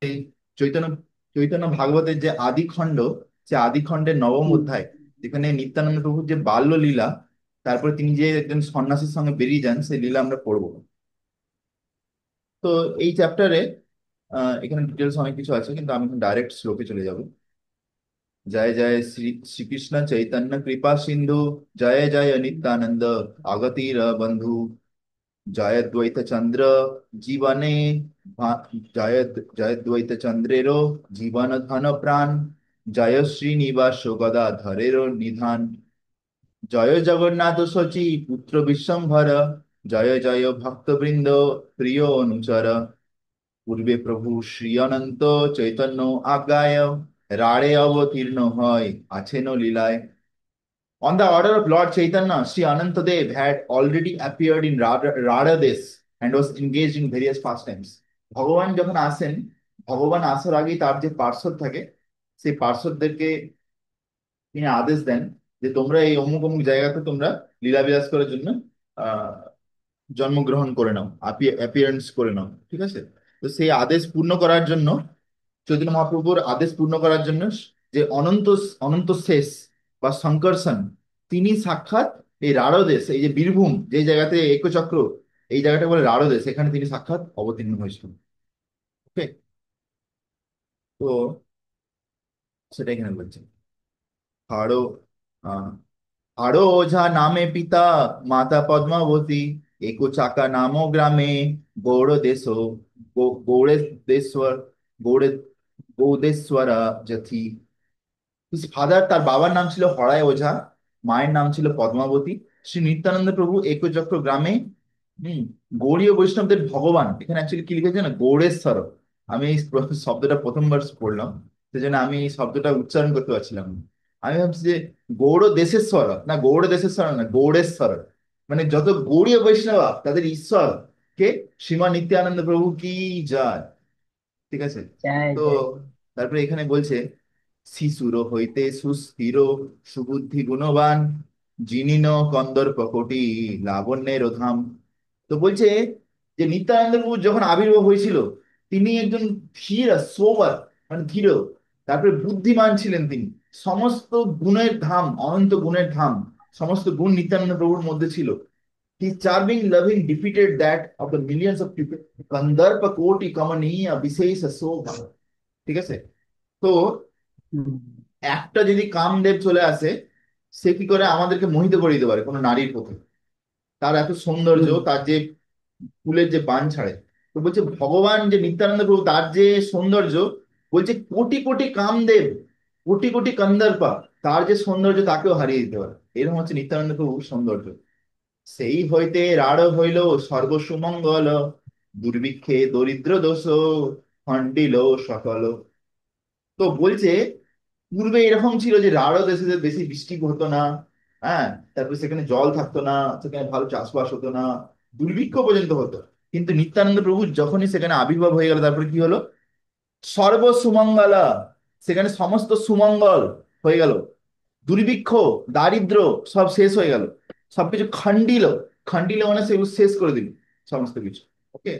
এই চৈতন্য চৈতন্য ভাগবতের যে আদি খণ্ড, সে আদি খণ্ডের নবম হুম, অধ্যায়, যেখানে নিত্যানন্দ প্রভুর যে বাল্য লীলা, তারপরে তিনি যে একজন সন্ন্যাসীর সঙ্গে বেরিয়ে যান, সেই লীলা আমরা পড়বো। তো এই চ্যাপ্টারে এখানে ডিটেলস অনেক কিছু আছে, কিন্তু আমি ডাইরেক্ট শ্লোকে চলে যাব। জয় জয় শ্রীকৃষ্ণ চৈতন্য কৃপা সিন্ধু, জয় জয় নিত্যানন্দ আগতির বন্ধু, জয়দ্বৈত চন্দ্র জীবনে জয় জয়দ্বৈত চন্দ্রেরও জীবন ধন প্রাণ, জয় শ্রীনিবাস গদাধরের নিধান, জয় জগন্নাথ শচী পুত্র বিশ্বম্ভর, জয় জয় ভক্তবৃন্দ প্রিয় অনুচর, পূর্বে প্রভু শ্রী অনন্ত চৈতন্য আজ্ঞায় রাড়ে অবতীর্ণ হয় আছেন লীলায়। On the order of Lord Chaitanya, Sri Anantadev had already appeared in Radhadesh and was engaged in various pastimes. ভগবান যখন আসেন, ভগবান আসার আগেই তার যে পার্ষদ থাকে, সেই পার্ষদদেরকে তিনি আদেশ দেন যে তোমরা এই অমুক অমুক জায়গাতে তোমরা লীলাবিলাস করার জন্য আহ জন্মগ্রহণ করে নাও, অ্যাপিয়ারেন্স করে নাও, ঠিক আছে? তো সেই আদেশ পূর্ণ করার জন্য, চৈতন্য মহাপ্রভুর আদেশ পূর্ণ করার জন্য, যে অনন্ত অনন্ত শেষ বা শঙ্করসন, তিনি সাক্ষাৎ এই রাঢ়দেশ, এই যে বীরভূম, যে জায়গাতে একচক্র, এই জায়গাটা বলে রাঢ়দেশ, এখানে তিনি সাক্ষাৎ অবতীর্ণ হয়েছিলেন। ওকে, তো সেটা এখানে বলছে। আরো আহ আরো ওঝা নামে পিতা, মাতা পদ্মাবতী, একো চাকা নামো গ্রামে, গৌড় দেশ, গৌড়েশ্বর, গৌড়ে গৌদেশ্বরা যথি। ফাদার, তার বাবার নাম ছিল হরায় ওঝা, মায়ের নাম ছিল পদ্মাবতী। শ্রী নিত্যানন্দ প্রভু একচক্র গ্রামে, হম, গৌড়ীয় বৈষ্ণবদের ভগবান, এখানে অ্যাকচুয়ালি কি লিখেছে না, গৌড়েশ্বর। আমি এই শব্দটা প্রথমবার পড়লাম, সেজন্য আমি এই শব্দটা উচ্চারণ করতে পারছিলাম না। আমি ভাবছি যে গৌড় দেশেশ্বর, না গৌড় দেশেশ্বর না, গৌড়েশ্বর। মানে যত গৌড়ীয় বৈষ্ণবা তাদের ঈশ্বর কে, শ্রীমান নিত্যানন্দ প্রভু কি যায়, ঠিক আছে? জয় তো জয়। তারপরে এখানে বলছে, শিশুর হইতে সুস্থির সুবুদ্ধি গুণবান, জিনিন কন্দর্প কোটি লাবণ্যের ধাম। তো বলছে যে নিত্যানন্দ প্রভু যখন আবির্ভাব হয়েছিল, তিনি একজন ধীর সোবার, মানে ধীর, তারপরে বুদ্ধিমান ছিলেন তিনি। সমস্ত গুণের ধাম, অনন্ত গুণের ধাম, সমস্ত গুণ নিত্যানন্দ প্রভুর মধ্যে ছিল। His charming, loving defeated that of the millions of people. Kandarpa কোটি কমনীয় বিশেষ শোভা, ঠিক আছে? তো হুম, একটা যদি কামদেব চলে আসে, সে কি করে আমাদেরকে মোহিত করে দিতে পারে কোনো নারীর প্রতি? তার এত সৌন্দর্য, হুম, তার যে ফুলের যে বান ছাড়ে। তো বলছে ভগবান যে নিত্যানন্দ প্রভু, তার যে সৌন্দর্য, বলছে কোটি কোটি কামদেব, কোটি কোটি কন্দর্পা, তার যে সৌন্দর্য তাকেও হারিয়ে দিতে পারে। এরকম হচ্ছে নিত্যানন্দ প্রভুর সৌন্দর্য। সেই হইতে রাঢ় হইল সর্বসুমঙ্গল, দুর্ভিক্ষে দরিদ্র দোষ খণ্ডিল সকল। তো বলছে পূর্বে এরকম ছিল যে রাঢ় দেশে বেশি বৃষ্টি হতো না, হ্যাঁ, তারপরে সেখানে জল থাকতো না, সেখানে ভালো চাষবাস হতো না, দুর্ভিক্ষ পর্যন্ত হতো। কিন্তু নিত্যানন্দ প্রভু যখনই সেখানে আবির্ভাব হয়ে গেল, তারপরে কি হলো? সর্বসুমঙ্গলা, সেখানে সমস্ত সুমঙ্গল হয়ে গেল, দুর্ভিক্ষ, দারিদ্র সব শেষ হয়ে গেল, সবকিছু খণ্ডিল। খণ্ডিল মানে সেগুলো শেষ করে দিল, সমস্ত কিছু। ওকে,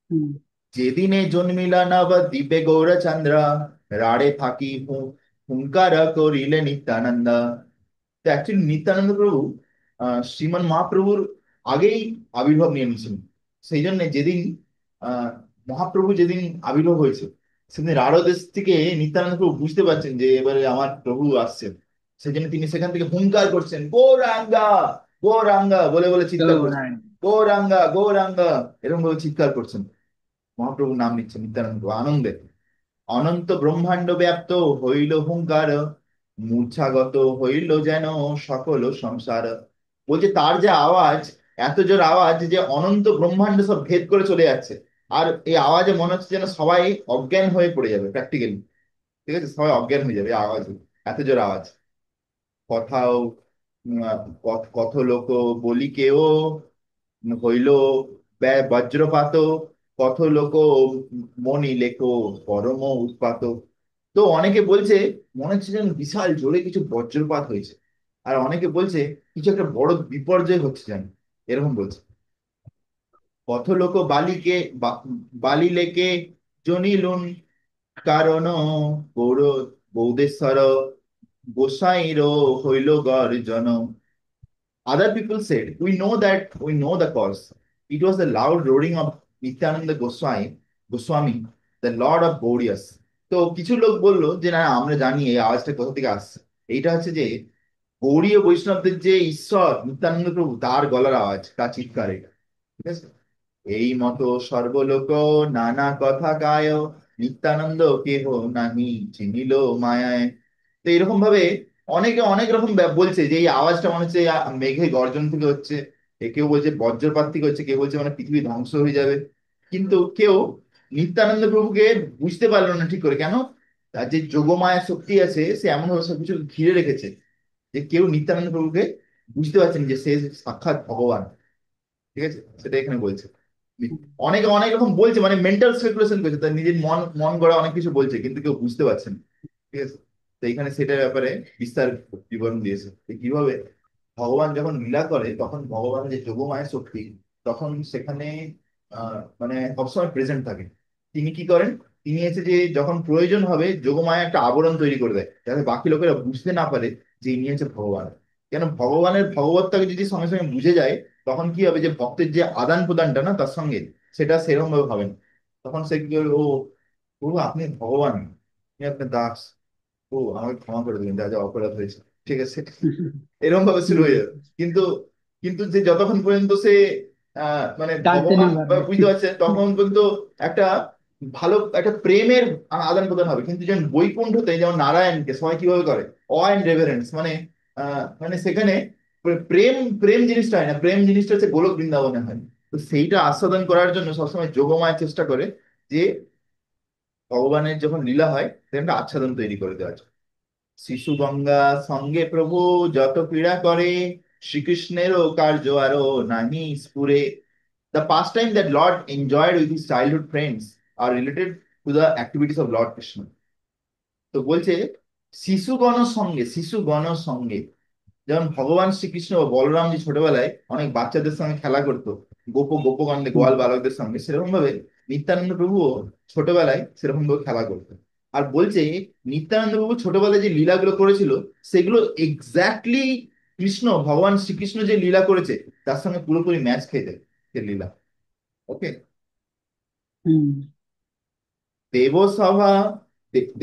হুম, যেদিনে জন্মিলা নব দ্বীপে গৌরচন্দ্র, রাড়ে থাকি হুঙ্কার করিলে নিত্যানন্দ। তো অ্যাকচুয়ালি নিত্যানন্দ প্রভু শ্রীমান মহাপ্রভুর আগেই আবির্ভাব নিয়ে নিয়েছিলেন। সেই জন্য যেদিন আহ মহাপ্রভু যেদিন আবির্ভাব হয়েছে, সেদিন রাঢ়দেশ থেকে নিত্যানন্দ প্রভু বুঝতে পারছেন যে এবারে আমার প্রভু আসছেন। সেই জন্য তিনি সেখান থেকে হুঙ্কার করছেন, গৌরাঙ্গা, গৌরাঙ্গা বলে বলে চিৎকার করছেন, গৌরাঙ্গ। গৌরাঙ্গা, গৌরাঙ্গা, এরকম ভাবে চিৎকার করছেন। মহাপ্রভুর নাম নিচ্ছেন নিত্যানন্দ প্রভু আনন্দে। অনন্ত ব্রহ্মাণ্ড ব্যাপ্ত হইল হুঙ্কার, মূর্ছাগত হইল যেন সকল সংসার। বলছে তার যে আওয়াজ, এত জোর আওয়াজ যে অনন্ত ব্রহ্মাণ্ড সব ভেদ করে চলে যাচ্ছে। আর এই আওয়াজে মনে হচ্ছে যেন সবাই অজ্ঞান হয়ে পড়ে যাবে প্র্যাকটিক্যালি, ঠিক আছে? সবাই অজ্ঞান হয়ে যাবে এই আওয়াজে, এত জোর আওয়াজ। কথাও কথ লোক বলি কেও, হইল বজ্রপাত, কত লোক মনি লেখো পরম উৎপাত। তো অনেকে বলছে মনে হচ্ছে যেন বিশাল জোরে কিছু বজ্রপাত হয়েছে, আর অনেকে বলছে কিছু একটা বড় বিপর্যয় হচ্ছে যেন, এরকম বলছে। পথ লোক বালিকে বালি লেকে জনিলুন কারণ গৌর বৌদেশ্বর গোসাইর হইল গর্জন। Other people said, we know the cause. It was the loud roaring of Nityananda Goswami, the Lord of Gaudias. তো কিছু লোক বললো যে না আমরা জানি এই আওয়াজটা কোথা থেকে আসছে। এইটা হচ্ছে যে গৌড়ীয় বৈষ্ণবদের যে ঈশ্বর নিত্যানন্দ প্রভু তার গলার আওয়াজ, তার চিৎকার এটা। ঠিক আছে। এই মতো সর্বলোক নানা কথা গায়, নিত্যানন্দ কেহ নাহি চিনিল মায়ায়। তো এরকম ভাবে অনেকে অনেক রকম বলছে যে এই আওয়াজটা মনে হচ্ছে মেঘে গর্জন থেকে হচ্ছে, কেউ বলছে বজ্রপাত থেকে হচ্ছে, কেউ বলছে মানে পৃথিবী ধ্বংস হয়ে যাবে। কিন্তু কেউ নিত্যানন্দ প্রভুকে বুঝতে পারলো না ঠিক করে। কেন? তার যে যোগমায়া শক্তি আছে সে এমন ভাবে সবকিছু ঘিরে রেখেছে যে কেউ নিত্যানন্দ প্রভুকে বুঝতে পারছেন যে সে সাক্ষাৎ ভগবান। ঠিক আছে, সেটা এখানে বলছে। অনেকে অনেক রকম বলছে, মানে মেন্টাল স্পেকুলেশন করছে, তার নিজের মন মন গড়া অনেক কিছু বলছে, কিন্তু কেউ বুঝতে পারছে না। ঠিক আছে। তো এখানে সেটার ব্যাপারে বিস্তার বিবরণ দিয়েছে যে কিভাবে ভগবান যখন লীলা করে তখন ভগবানের যে যোগমায়া শক্তি তখন সেখানে মানে সবসময় প্রেজেন্ট থাকে। তিনি কি করেন, তিনি এসে যে যখন প্রয়োজন হবে যোগমায়া একটা আবরণ তৈরি করে দেয় যাতে বাকি লোকেরা বুঝতে না পারে যে ইনি হচ্ছে ভগবান। কেন ভগবানের ভগবত্তাকে যদি সঙ্গে সঙ্গে বুঝে যায় তখন কি হবে যে ভক্তের যে আদান প্রদানটা না তার সঙ্গে সেটা সেরকম ভাবে হবে না। তখন সে কি করবে, ও ও আপনি ভগবান, আপনি আপনার দাস, ও আমাকে ক্ষমা করে দিলেন যা যা অপরাধ হয়েছে। ঠিক আছে, এরকম ভাবে শুরু হুম। হয়ে যাবে। কিন্তু কিন্তু যে যতক্ষণ পর্যন্ত সে মানে টানতে না ভগবান পারবে। বুঝতে পারছে তখন পর্যন্ত একটা ভালো একটা প্রেমের আদান প্রদান হবে। কিন্তু যেমন বৈকুণ্ঠতে যেমন নারায়ণকে সবাই কিভাবে করে, অ অ্যান্ড রেভারেন্স, মানে মানে সেখানে প্রেম প্রেম জিনিসটা হয় না, প্রেম জিনিসটা হচ্ছে গোলক বৃন্দাবনে হয়। তো সেইটা আস্বাদন করার জন্য সবসময় যোগমায়া চেষ্টা করে যে ভগবানের যখন লীলা হয় সেখানে একটা আচ্ছাদন তৈরি করে দেওয়া যায়। শিশু গঙ্গা সঙ্গে প্রভু যত ক্রীড়া করে, শ্রীকৃষ্ণেরও কার্য আরো নাহি স্ফুরে। The pastime that Lord enjoyed with his childhood friends are related to the activities of Lord Krishna. তো বলছে শিশুগণ সঙ্গে যেমন ভগবান শ্রীকৃষ্ণ ও বলরাম যে ছোটবেলায় অনেক বাচ্চাদের সঙ্গে খেলা করতো, গোপগণদের হুম। গোয়াল বালকদের সঙ্গে, সেরকম ভাবে নিত্যানন্দ প্রভুও ছোটবেলায় সেরকম ভাবে খেলা করতো। আর বলছে নিত্যানন্দ প্রভু ছোটবেলায় যে লীলাগুলো করেছিল সেগুলো এক্স্যাক্টলি কৃষ্ণ ভগবান শ্রীকৃষ্ণ যে লীলা করেছে তার সঙ্গে পুরোপুরি ম্যাচ খেয়ে যায় সে লীলা। ওকে। হুম। দেবসভা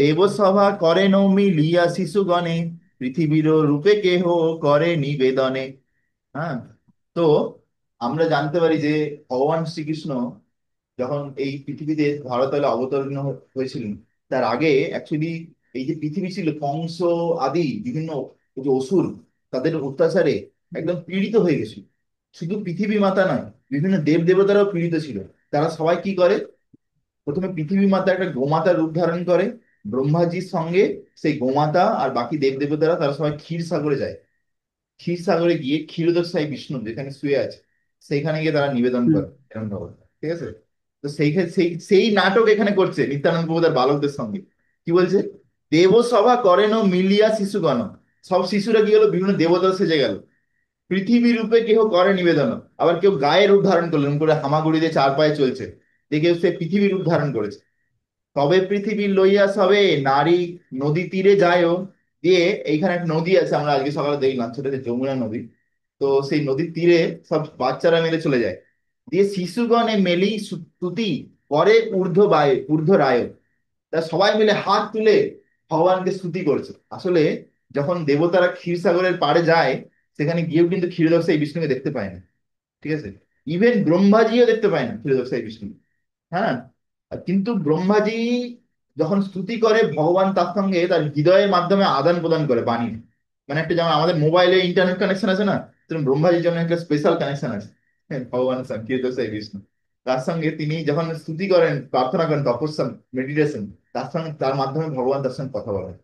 দেবসভা করে নৌমি লিয়া শিশুগণে, পৃথিবীর রূপে কেহ করে নিবেদনে। হ্যাঁ। তো আমরা জানতে পারি যে ভগবান শ্রীকৃষ্ণ যখন এই পৃথিবীতে ধরাতলে অবতীর্ণ হয়েছিলেন তার আগে অ্যাকচুয়ালি এই যে পৃথিবী ছিল কংস আদি বিভিন্ন এই যে অসুর তাদের অত্যাচারে একদম পীড়িত হয়ে গেছিল। শুধু পৃথিবী মাতা নয়, বিভিন্ন দেব দেবতারাও পীড়িত ছিল। তারা সবাই কি করে, প্রথমে পৃথিবী মাতা একটা গোমাতার রূপ ধারণ করে ব্রহ্মাজির সঙ্গে। সেই গোমাতা আর বাকি দেব দেবতারা তারা সবাই ক্ষীর সাগরে যায়। ক্ষীর সাগরে গিয়ে ক্ষীরোদস্তায় বিষ্ণু যেখানে শুয়ে আছে সেইখানে গিয়ে তারা নিবেদন হুম। করে এরকম ভাবে। ঠিক আছে। তো সেই সেই নাটক এখানে করছে নিত্যানন্দ প্রভু তার বালকদের সঙ্গে। কি বলছে, দেবসভা করেন ও মিলিয়া শিশুগণ। সব শিশুরা কি হলো, বিভিন্ন দেবতা সেজে গেল। পৃথিবী রূপে কেহ করে নিবেদন, আবার কেউ গায়ের রূপ ধারণ করলেন, করে হামাগুড়ি দিয়ে চার পায়ে চলছে, দেখে সে পৃথিবী রূপ ধারণ করেছে। তবে পৃথিবী লইয়া সবে নারী নদী তীরে যায়। দিয়ে এইখানে একটা নদী আছে, আমরা আজকে সকালে দেখলাম, সেটা হচ্ছে যমুনা নদী। তো সেই নদীর তীরে সব বাচ্চারা মিলে চলে যায়। দিয়ে শিশুগণে মেলি স্তুতি করে ঊর্ধ্ব রায়। তা সবাই মিলে হাত তুলে ভগবানকে স্তুতি করছে। আসলে যখন দেবতারা ক্ষীরসাগরের পাড়ে যায় সেখানে গিয়েও কিন্তু ক্ষীরোদস্তা এই বিষ্ণুকে দেখতে পায় না। ঠিক আছে। ইভেন ব্রহ্মাজিও দেখতে পায় না ক্ষীরোদস্তা এই বিষ্ণু। হ্যাঁ। কিন্তু ব্রহ্মাজি যখন স্তুতি করে ভগবান তার সঙ্গে তার হৃদয়ের মাধ্যমে আদান প্রদান করে বাণী। মানে একটা যেমন আমাদের মোবাইলে ইন্টারনেট কানেকশন আছে না, তেমন ব্রহ্মাজির জন্য একটা স্পেশাল কানেকশন আছে। হ্যাঁ, ভগবানের সঙ্গে কীর্তন বিষ্ণু তার সঙ্গে তিনি যখন স্তুতি করেন প্রার্থনা করেন তপস্যা মেডিটেশন, তার সঙ্গে তার মাধ্যমে ভগবান তার সঙ্গে কথা বলেন।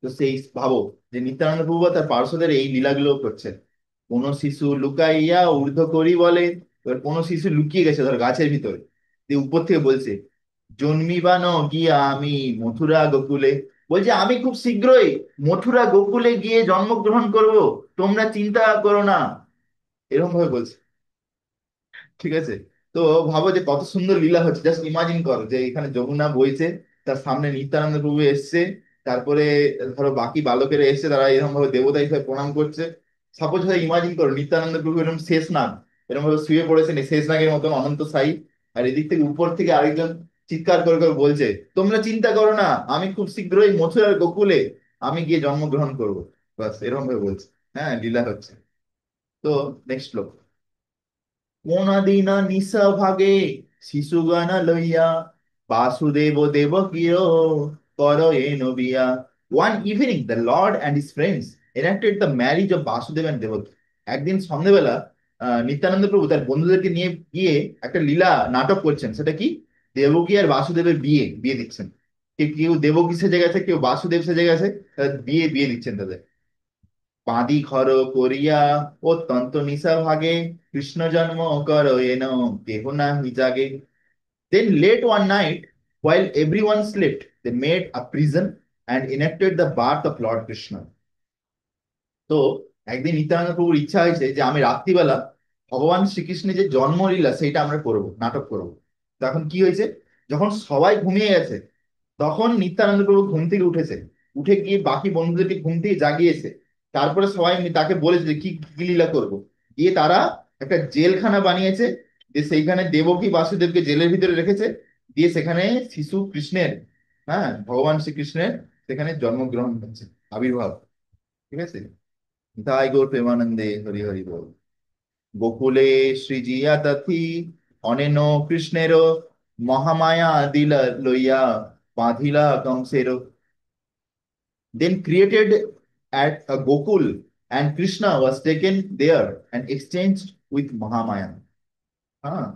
তো সেই ভাবো যে নিত্যানন্দ প্রভু তার পার্শ্বদের এই লীলাগুলো করছেন। কোন শিশু লুকাইয়া ঊর্ধ্ব করি বলে, এবার কোন শিশু লুকিয়ে গেছে ধর গাছের ভিতরে, দিয়ে উপর থেকে বলছে জন্মিবান গিয়া আমি মথুরা গোকুলে। বলছে আমি খুব শীঘ্রই মথুরা গোকুলে গিয়ে জন্মগ্রহণ করব, তোমরা চিন্তা করো না, এরকম ভাবে বলছে। ঠিক আছে। তো ভাবো যে কত সুন্দর লীলা হচ্ছে, জাস্ট ইমাজিন করো যে এখানে যমুনা বইছে, তার সামনে নিত্যানন্দ প্রভু এসছে, তারপরে ধরো বাকি বালকেরা এসছে, তারা এরকম ভাবে দেবতা হিসেবে প্রণাম করছে। সাপোজ হয় ইমাজিন করো নিত্যানন্দ প্রভু এরকম শেষ নাগ এরকম ভাবে শুয়ে পড়েছেন এই শেষ নাগের মতন অনন্ত সাই, আর এদিক থেকে উপর থেকে আরেকজন চিৎকার করে করে বলছে, তোমরা চিন্তা করো না, আমি খুব শীঘ্রই মথুরার গোকুলে আমি গিয়ে জন্মগ্রহণ করবো। বাস এরকম ভাবে বলছে। হ্যাঁ, লীলা হচ্ছে। তো নেক্সট লোক। কোনাদিনা নিশা ভাগে শিশুগানা লইয়া বাসুদেব দেবকীয় কর এনো বিয়া। One evening, the Lord and his friends enacted the marriage of Basudev and Devaki. একদিন সন্ধ্যেবেলা নিত্যানন্দ প্রভু তার বন্ধুদেরকে নিয়ে গিয়ে একটা লীলা নাটক করছেন। সেটা কি? দেবকী আর বাসুদেবের বিয়ে বিয়ে দিচ্ছেন। কেউ কেউ দেবকী সেজে গেছে, কেউ বাসুদেব সেজে গেছে, তাদের বিয়ে বিয়ে দিচ্ছেন তাদের। বাঁধি ঘর করিয়া অত্যন্ত নিশা ভাগে কৃষ্ণ জন্ম কর এন কেহ নাহি জাগে। Then late one night, while everyone slept, they made a prison and enacted the birth of Lord Krishna. তো একদিন নিত্যানন্দ প্রভুর ইচ্ছা হয়েছে যে আমি রাত্রিবেলা ভগবান শ্রীকৃষ্ণের যে জন্মলীলা সেইটা আমরা করবো, নাটক করবো। তো এখন কি হয়েছে, যখন সবাই ঘুমিয়ে গেছে তখন নিত্যানন্দ প্রভু ঘুম থেকে উঠেছে, উঠে গিয়ে বাকি বন্ধুদেরকে ঘুম থেকে জাগিয়েছে। তারপরে সবাই তাকে বলেছে যে কি কি লীলা করবো। গিয়ে তারা একটা জেলখানা বানিয়েছে, যে সেইখানে দেবকী বাসুদেবকে জেলের ভিতরে রেখেছে। দিয়ে সেখানে শিশু কৃষ্ণের, হ্যাঁ ভগবান শ্রীকৃষ্ণের সেখানে জন্মগ্রহণ হচ্ছে, আবির্ভাব। ঠিক আছে। তাই গৌর প্রেমানন্দে হরি হরি বল। গোকুলে শ্রীজিয়া তাথি অনেন কৃষ্ণের মহামায়া দিলা লইয়া বাঁধিলা কংসের। Then created at a Gokul, and Krishna was taken there and exchanged with Mahamaya. হ্যাঁ,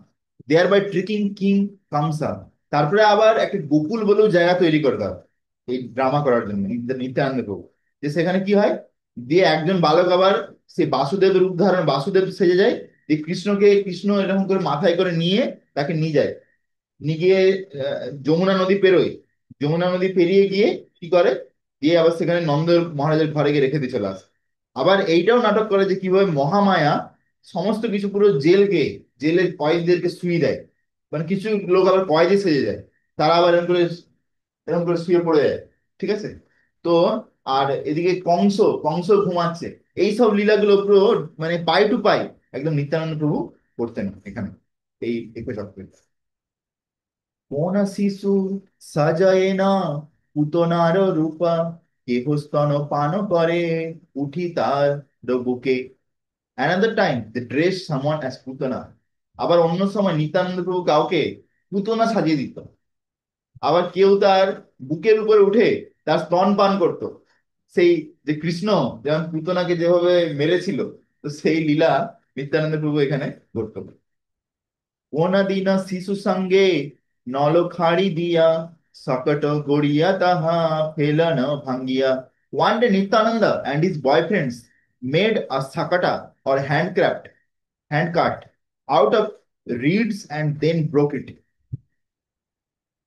thereby tricking King Kamsa. তারপরে আবার একটা গোকুল বলেও জায়গা তৈরি করে দেওয়া এই ড্রামা করার জন্য নিত্যানন্দ প্রভু। যে সেখানে কি হয়, দিয়ে একজন বালক আবার সে বাসুদেবের রূপ ধারণ, বাসুদেব সেজে যায়, দিয়ে কৃষ্ণকে কৃষ্ণ এরকম করে মাথায় করে নিয়ে তাকে নিয়ে যায়, নিয়ে গিয়ে যমুনা নদী পেরোয়। যমুনা নদী পেরিয়ে গিয়ে কি করে, গিয়ে আবার সেখানে নন্দ মহারাজের ঘরে গিয়ে রেখে দিয়ে চলে আসে। আবার এইটাও নাটক করে যে কিভাবে মহামায়া সমস্ত কিছু পুরো জেলকে, জেলের কয়েদিদেরকে শুয়ে দেয়। মানে কিছু লোক আবার কয়েদি সেজে যায়, তারা আবার এরকম করে শুয়ে পড়ে যায়। ঠিক আছে। তো আর এদিকে কংস, কংস ঘুমাচ্ছে। এইসব লীলাগুলো পুরো মানে পাই টু পাই একদম নিত্যানন্দ প্রভু করতেন এখানে এই 21 অক্টোবর। কোন শিশু সাজয়ে না পুতনার রূপা, কেহ স্তন পান করে উঠি তার বুকে। অ্যানাদার টাইম দে ড্রেস সামওয়ান অ্যাজ পুতনা। আবার অন্য সময় নিত্যানন্দ প্রভু কাউকে পুতনা সাজিয়ে দিত। আবার কেউ তার বুকের উপরে উঠে তার স্তন পান করত। সেই যে কৃষ্ণ যেমন পুতনাকে যেভাবে মেরেছিল, তো সেই লীলা নিত্যানন্দ প্রভু এখানে করতো। কোনদিন শিশু সঙ্গে নল খাড়ি দিয়া সকট গড়িয়া তাহা ফেলন ভাঙ্গিয়া। One day Nityananda and his boyfriends made a sakata or hand cart out of reeds and then broke it.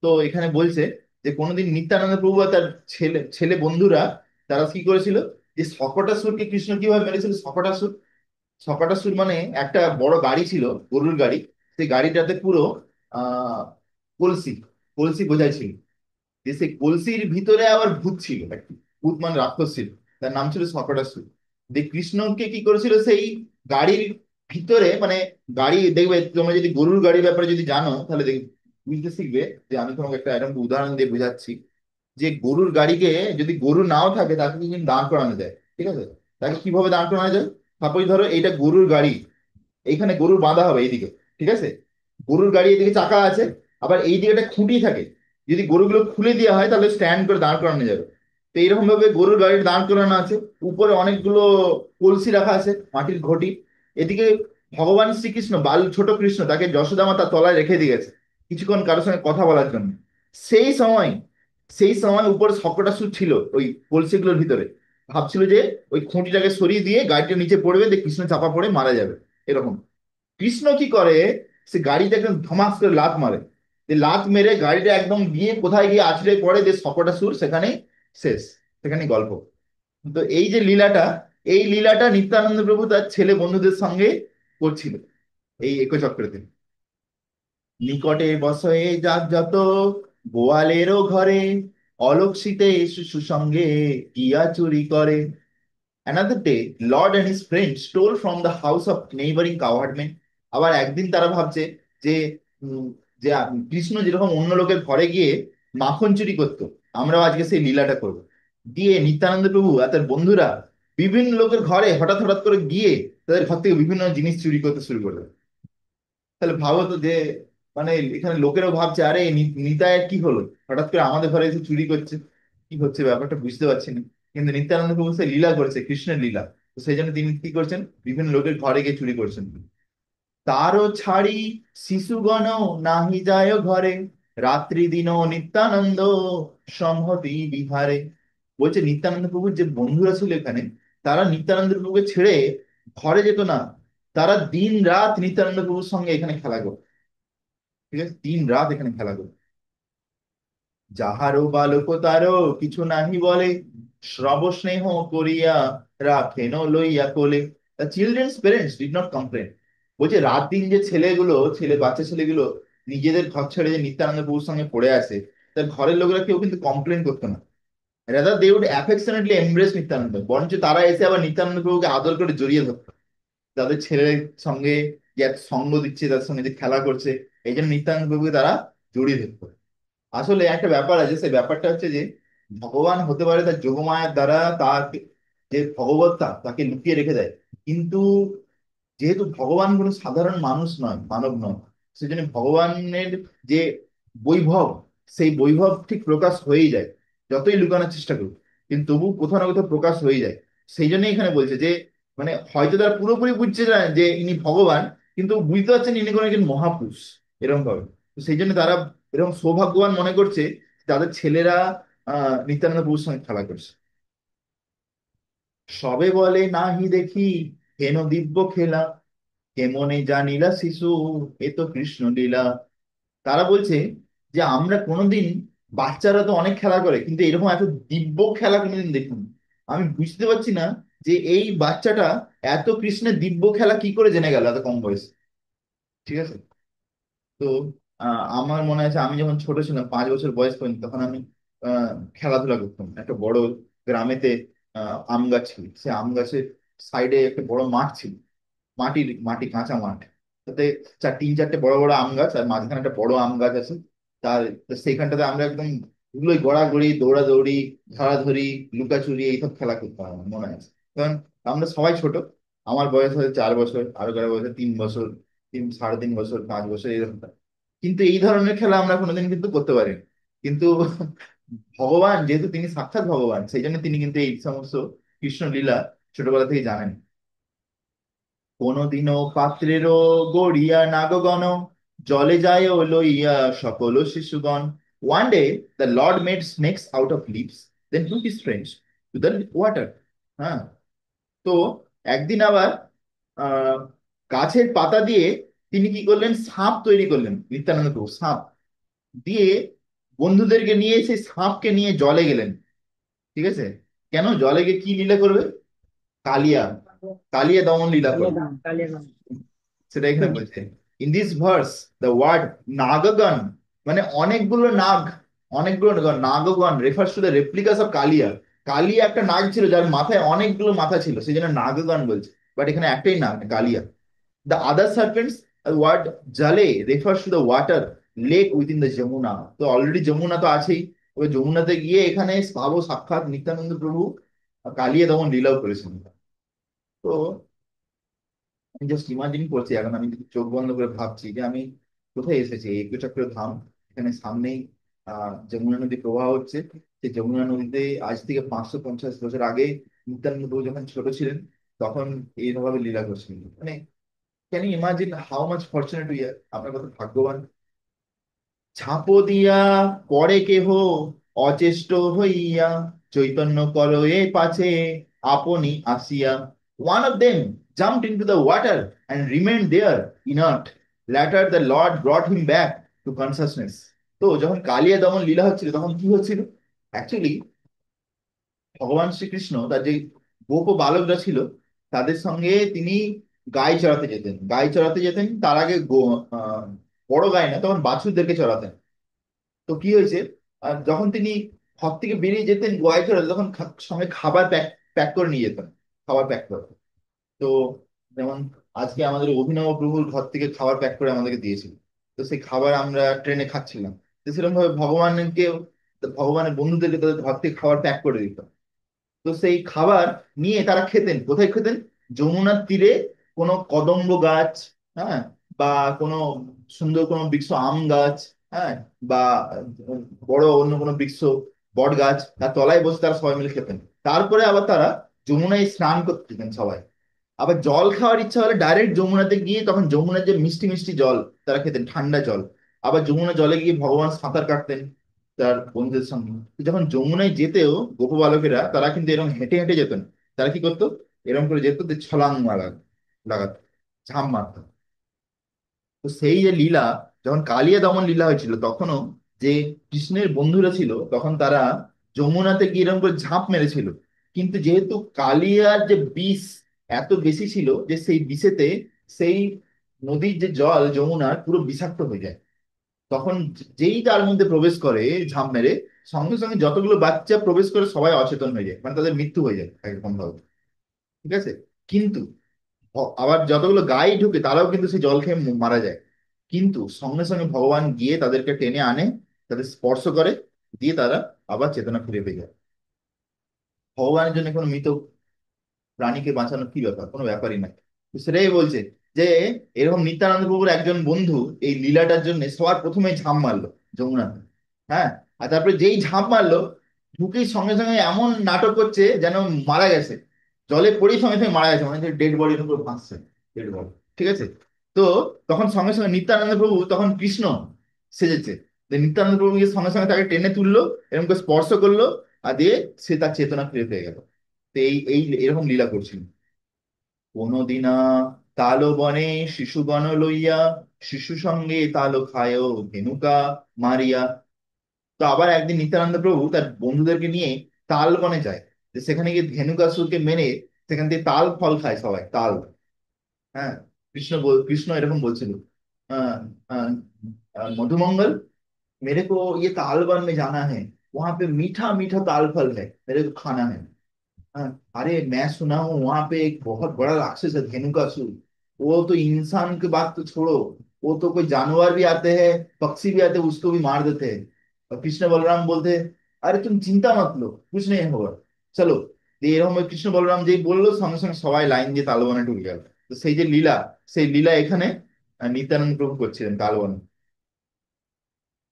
তো এখানে বলছে যে কোনোদিন নিত্যানন্দ প্রভু আর তার ছেলে ছেলে বন্ধুরা তারা কি করেছিল, যে শকটাসুরকে কৃষ্ণ কিভাবে মেরেছিল। শকটাসুর, শকটাসুর মানে একটা বড় গাড়ি ছিল, গরুর গাড়ি। সেই গাড়িটাতে পুরো আহ কলসি, কলসি বোঝাই ছিল। যে সেই কলসির ভিতরে আবার ভূত ছিল একটি, ভূত মানে রাক্ষস ছিল, তার নাম ছিল শকটাসুর। যে কৃষ্ণকে কি করেছিল সেই গাড়ির ভিতরে, মানে গাড়ি দেখবে তোমরা যদি গরুর গাড়ির ব্যাপারে যদি জানো তাহলে বুঝতে শিখবে। যে আমি তোমাকে একটা এরকম উদাহরণ দিয়ে বোঝাচ্ছি, যে গরুর গাড়িকে যদি গরু নাও থাকে তাকে কিন্তু দাঁড় করানো যায়। ঠিক আছে। তাকে কিভাবে দাঁড় করানো যায়, সাপোজ ধরো এইটা গরুর গাড়ি, এইখানে গরুর বাঁধা হবে এইদিকে। ঠিক আছে। গরুর গাড়ি এদিকে চাকা আছে, আবার এই দিকে একটা খুঁটি থাকে। যদি গরুগুলো খুলে দেওয়া হয় তাহলে স্ট্যান্ড করে দাঁড় করানো যাবে। তো এইরকম ভাবে গরুর গাড়ির দাঁড় করানো আছে। উপরে অনেকগুলো কলসি রাখা আছে, মাটির ঘটি। এদিকে ভগবান শ্রীকৃষ্ণ, ছোট কৃষ্ণ, তাকে যশোদা মাতা তলায় রেখে দিয়ে গেছে কিছুক্ষণ কারোর সঙ্গে কথা বলার জন্য। সেই সময়, সেই সময় উপরে শকটাসুর ছিল ওই কলসিগুলোর ভিতরে, ভাবছিল যে ওই খুঁটিটাকে সরিয়ে দিয়ে গাড়িটা নিচে পড়বে, দিয়ে কৃষ্ণ চাপা পড়ে মারা যাবে এরকম। কৃষ্ণ কি করে, সে গাড়িতে একদম ধমাস করে লাত মারে। যে লাত মেরে গাড়িটা একদম গিয়ে কোথায় গিয়ে আছড়ে পড়ে, যে সপটা সুর সেখানেই শেষ, সেখানেই গল্প। তো এই যে লীলাটা, এই লীলাটা নিত্যানন্দ প্রভু তার ছেলে বন্ধুদের সঙ্গে করছিল এই একচক্রতে। নিকটে বসয়ে যাক যত, গোয়ালেরও ঘরে, অলক্ষিতে শিশু সঙ্গে গিয়া চুরি করে। Another day, Lord and his friends stole from the house of neighboring cowherdmen. আবার একদিন তারা ভাবছে যে উম, যে কৃষ্ণ যেরকম অন্য লোকের ঘরে গিয়ে মাখন চুরি করতো, আমরাও আজকে সেই লীলাটা করবো। দিয়ে নিত্যানন্দ প্রভু আর তার বন্ধুরা বিভিন্ন লোকের ঘরে হঠাৎ হঠাৎ করে গিয়ে তাদের ঘর থেকে বিভিন্ন জিনিস চুরি করতে শুরু করবে। তাহলে ভাবো তো যে মানে এখানে লোকেরাও ভাবছে, আরে নিতাইয়ের কি হলো, হঠাৎ করে আমাদের ঘরে এসে চুরি করছে, কি হচ্ছে ব্যাপারটা বুঝতে পারছি না। কিন্তু নিত্যানন্দ প্রভু সে লীলা করেছে, কৃষ্ণের লীলা, তো সেই জন্য তিনি কি করছেন, বিভিন্ন লোকের ঘরে গিয়ে চুরি করছেন। তারও ছাড়ি শিশুগণ নাহি যায় ঘরে, রাত্রি দিন নিত্যানন্দ সংহতি বিহারে। বলছে নিত্যানন্দ প্রভুর যে বন্ধুরা ছিল এখানে, তারা নিত্যানন্দ প্রভুকে ছেড়ে ঘরে যেত না, তারা দিন রাত নিত্যানন্দ প্রভুর সঙ্গে এখানে খেলা করত। ঠিক আছে, দিন রাত এখানে খেলা করত। যাহারও বালক তারও কিছু নাহি বলে, শ্রব স্নেহ করিয়া রাখেন লইয়া কোলে। The children's parents did not complain. বলছে রাত দিন যে ছেলেগুলো, বাচ্চা ছেলেগুলো নিজেদের ঘর ছেড়ে যে নিত্যানন্দ প্রভুর সঙ্গে পড়ে আছে, তার ঘরের লোকেরা কেউ কিন্তু কমপ্লেন করতো না। Rather they would affectionately embrace Nityananda, বরঞ্চ তারা এসে আবার নিত্যানন্দ প্রভুকে আদর করে জড়িয়ে ধরতো। তাদের ছেলের সঙ্গে যে এত সঙ্গ দিচ্ছে, তার সঙ্গে যে খেলা করছে, এই জন্য নিত্যানন্দ প্রভুকে তারা জড়িয়ে ধরতো। আসলে একটা ব্যাপার আছে, সেই ব্যাপারটা হচ্ছে যে ভগবান হতে পারে তার যোগমায়ার দ্বারা তার যে ভগবত্তা তাকে লুকিয়ে রেখে দেয়, কিন্তু যেহেতু ভগবান কোনো সাধারণ মানুষ নয়, মানব নয়, সেজন্য ভগবানের যে বৈভব, সেই বৈভব ঠিক প্রকাশ হয়েই যায়। যতই লুকানোর চেষ্টা করুক, কিন্তু তবু কোথাও না কোথাও প্রকাশ হয়ে যায়। সেই জন্য এখানে বলছে যে মানে হয়তো তারা পুরোপুরি বুঝছে না যে ইনি ভগবান, কিন্তু বুঝতে পারছেন ইনি কোনো একজন মহাপুরুষ, এরকম ভাবে। তো সেই জন্য তারা এরকম সৌভাগ্যবান মনে করছে তাদের ছেলেরা নিত্যানন্দ প্রভুর সঙ্গে খেলা করছে। সবে বলে নাহি দেখি হেন দিব্য খেলা, কেমনে জানিলা শিশু এ তো কৃষ্ণ লীলা। তারা বলছে যে আমরা কোনোদিন, বাচ্চারা তো অনেক খেলা করে কিন্তু এরকম এত দিব্য খেলা কোনোদিন দেখিনি। আমি বুঝতে পারছি না যে এই বাচ্চাটা এত কৃষ্ণের দিব্য খেলা কি করে জেনে গেল এত কম বয়সে। ঠিক আছে। তো আমার মনে আছে আমি যখন ছোট ছিলাম, 5 বছর বয়স পর্যন্ত, তখন আমি আহ, খেলাধুলা করতাম একটা বড় গ্রামেতে। আম গাছ ছিল, সে আম গাছের সাইডে একটা বড় মাঠ ছিল, মাটি কাঁচা মাঠ। তাতে 3-4টে বড় বড় আম গাছ, আর মাঝখানে একটা বড় আম গাছ আছে। তার তো সেইখানটাতে আমরা একদম ধুলোই গড়াগড়ি, দৌড়াদৌড়ি, ধরাধরি, লুকাচুরি এইসব খেলা করতাম, আমার মনে আছে। কারণ আমরা সবাই ছোট, আমার বয়স হচ্ছে 4 বছর, আরো কারো বয়স 3 বছর, 3, 3.5 বছর, 5 বছর, এরকম। কিন্তু এই ধরনের খেলা আমরা কোনোদিন কিন্তু করতে পারিনি। কিন্তু ভগবান যেহেতু তিনি সাক্ষাৎ ভগবান, সেই জন্য তিনি কিন্তু এই সমস্ত কৃষ্ণ লীলা ছোটবেলা থেকে জানেন। কোনদিনও পাত্রেরও গড়িয়া নাগগণ, জলে যায় লইয়া সকল শিশুগণ। One day the lord made snakes out of leaves, then took his friends to the water. হ্যাঁ, তো একদিন আবার আহ গাছের পাতা দিয়ে তিনি কি করলেন, সাপ তৈরি করলেন নিত্যানন্দ প্রভু, সাপ দিয়ে বন্ধুদেরকে নিয়ে সেই সাপকে নিয়ে জলে গেলেন। ঠিক আছে, কেন জলে গিয়ে কি লীলা করবে, কালিয়া, কালিয়া দমন লীলা কালিয়া করবে। গান, কালিয়া গান। সেটা এখানে বলছে, in this verse the word নাগগণ, মানে অনেকগুলো নাগ, অনেকগুলো নাগগণ refers to the replicas of Kaliya. Kaliya একটা নাগ ছিল যার মাথায় অনেকগুলো মাথা ছিল, সেই জন্য নাগগণ বলছে, বাট এখানে একটাই নাগ, Kaliya. The other serpents, word জলে refers to the water, lake within the Yamuna. তো অলরেডি যমুনা তো আছেই, ওই যমুনাতে গিয়ে এখানে পাবো সাক্ষাৎ নিত্যানন্দ প্রভু কালিয়া দমন লীলাও করেছেন। তো আমি জাস্ট ইমাজিন করছি, এখন আমি যদি চোখ বন্ধ করে ভাবছি যে আমি কোথায় এসেছি, এই একটু ধাম, এখানে সামনেই যমুনা নদী প্রবাহ হচ্ছে। সেই যমুনা নদীতে আজ থেকে 550 বছর আগে নিত্যানন্দ প্রভু যখন ছোট ছিলেন, তখন এইভাবে লীলা করছিলেন। মানে can you imagine how much fortunate we are, আপনার কত ভাগ্যবান। ঝাঁপো দিয়া পড়ে কেহ অচেষ্ট হইয়া, চৈতন্য করো এ পাছে আপনি আসিয়া। One of them jumped into the water and remained there inert. Later the Lord brought him back to consciousness. তো যখন কালিয়া দমন লীলা হচ্ছিল তখন কি হচ্ছিল, অ্যাকচুয়ালি ভগবান শ্রীকৃষ্ণ তার যে গোপ বালকরা ছিল, তাদের সঙ্গে তিনি গাই চড়াতে যেতেন, তার আগে বড় গাই না, তখন বাছুরদেরকে চড়াতেন। তো কি হয়েছে, আর যখন তিনি ঘর থেকে বেরিয়ে যেতেন গোয়ায় চড়াতে, তখন সঙ্গে খাবার প্যাক প্যাক করে নিয়ে যেতেন, খাবার প্যাক করে। তো যেমন আজকে আমাদের অভিনব প্রভুর ঘর থেকে খাবার প্যাক করে আমাদেরকে দিয়েছিল, তো সেই খাবার আমরা ট্রেনে খাচ্ছিলাম। তো সেরকম ভাবে ভগবানকে, ভগবানের বন্ধুদেরকে তাদের ঘর থেকে খাবার প্যাক করে দিত। তো সেই খাবার নিয়ে তারা খেতেন, কোথায় খেতেন? যমুনার তীরে কোনো কদম্ব গাছ, হ্যাঁ, বা কোনো সুন্দর কোনো বৃক্ষ, আম গাছ, হ্যাঁ, বা বড় অন্য কোনো বৃক্ষ, বট গাছ, তার তলায় বসে তারা সবাই মিলে খেতেন। তারপরে আবার তারা যমুনায় স্নান করতে যেতেন সবাই। আবার জল খাওয়ার ইচ্ছা হলে ডাইরেক্ট যমুনাতে গিয়ে, তখন যমুনার যে মিষ্টি মিষ্টি জল তারা খেতেন, ঠান্ডা জল। আবার যমুনা জলে গিয়ে ভগবান সাঁতার কাটতেন তার বন্ধুদের সঙ্গে। তো যখন যমুনায় যেতেও গোপ বালকেরা তারা কিন্তু এরকম হেঁটে হেঁটে যেত না। তারা কি করতো, এরকম করে যেত, যে ছলাং লাগাতো, ঝাঁপ মারতো। তো সেই যে লীলা, যখন কালিয়া দমন লীলা হয়েছিল, তখনও যে কৃষ্ণের বন্ধুরা ছিল তখন তারা যমুনাতে গিয়ে এরকম করে ঝাঁপ মেরেছিল। কিন্তু যেহেতু কালিয়ার যে বিষ এত বেশি ছিল, যে সেই বিষেতে সেই নদীর যে জল যমুনার পুরো বিষাক্ত হয়ে যায়। তখন যেই তার মধ্যে প্রবেশ করে ঝাঁপ মেরে, সঙ্গে সঙ্গে যতগুলো বাচ্চা প্রবেশ করে সবাই অচেতন হয়ে যায়, মানে তাদের মৃত্যু হয়ে যায় একরকম ভাবে। ঠিক আছে। কিন্তু আবার যতগুলো গাই ঢুকে তারাও কিন্তু সেই জল খেয়ে মারা যায়। কিন্তু সঙ্গে সঙ্গে ভগবান গিয়ে তাদেরকে টেনে আনে, তাদের স্পর্শ করে, দিয়ে তারা আবার চেতনা ফিরে পেয়ে যায়। ভগবানের জন্য কোনো মৃত প্রাণীকে বাঁচানো কি ব্যাপার, কোনো ব্যাপারই না। তো সেটাই বলছে যে এরকম নিত্যানন্দ প্রভুর একজন বন্ধু এই লীলাটার জন্য সবার প্রথমে ঝাঁপ মারলো যমুনাতে। হ্যাঁ। আর তারপরে যেই ঝাঁপ মারলো, ঢুকেই সঙ্গে সঙ্গে এমন নাটক করছে যেন মারা গেছে, জলে পড়েই সঙ্গে সঙ্গে মারা গেছে, মানে ডেড বডির উপর ভাসছে, ডেড বডি। ঠিক আছে। তো তখন সঙ্গে সঙ্গে নিত্যানন্দ প্রভু তখন কৃষ্ণ সেজেছে, যে নিত্যানন্দ প্রভু গিয়ে সঙ্গে সঙ্গে তাকে টেনে তুললো, এরকম করে স্পর্শ করলো, আর দিয়ে সে তার চেতনা ফিরে পেয়ে গেল। তো এই এই এরকম লীলা করছিল। কোনদিনা তালো বনে শিশুগণ লইয়া, শিশু সঙ্গে তালো খায় ধেনুকা মারিয়া। তো আবার একদিন নিত্যানন্দ প্রভু তার বন্ধুদেরকে নিয়ে তাল বনে যায়, যে সেখানে গিয়ে ধেনুকাসুরকে মেরে সেখান থেকে তাল ফল খায় সবাই, তাল। হ্যাঁ। কৃষ্ণ এরকম বলছিল, আহ, আহ, मधुमंगल, मेरे को ये ताल वन में जाना है, वहां पे मीठा मीठा ताल फल है, मेरे को खाना है। हाँ, अरे मैं सुना हूँ वहां पे एक बहुत बड़ा राक्षस है धेनुकासुर, वो तो इंसान की बात तो छोड़ो, वो तो कोई जानवर भी आते हैं, पक्षी भी आते हैं, उसको भी मार देते हैं। और कृष्ण बलराम बोलते हैं, अरे तुम चिंता मत लो, कुछ नहीं होगा, চলো। দিয়ে এরকম কৃষ্ণ বলরাম যেই বললো, সঙ্গে সঙ্গে সবাই লাইন দিয়ে তালবনে ঢুকে গেল। তো সেই যে লীলা, সেই লীলা এখানে নিত্যানন্দ প্রভু করছিলেন তালবনে।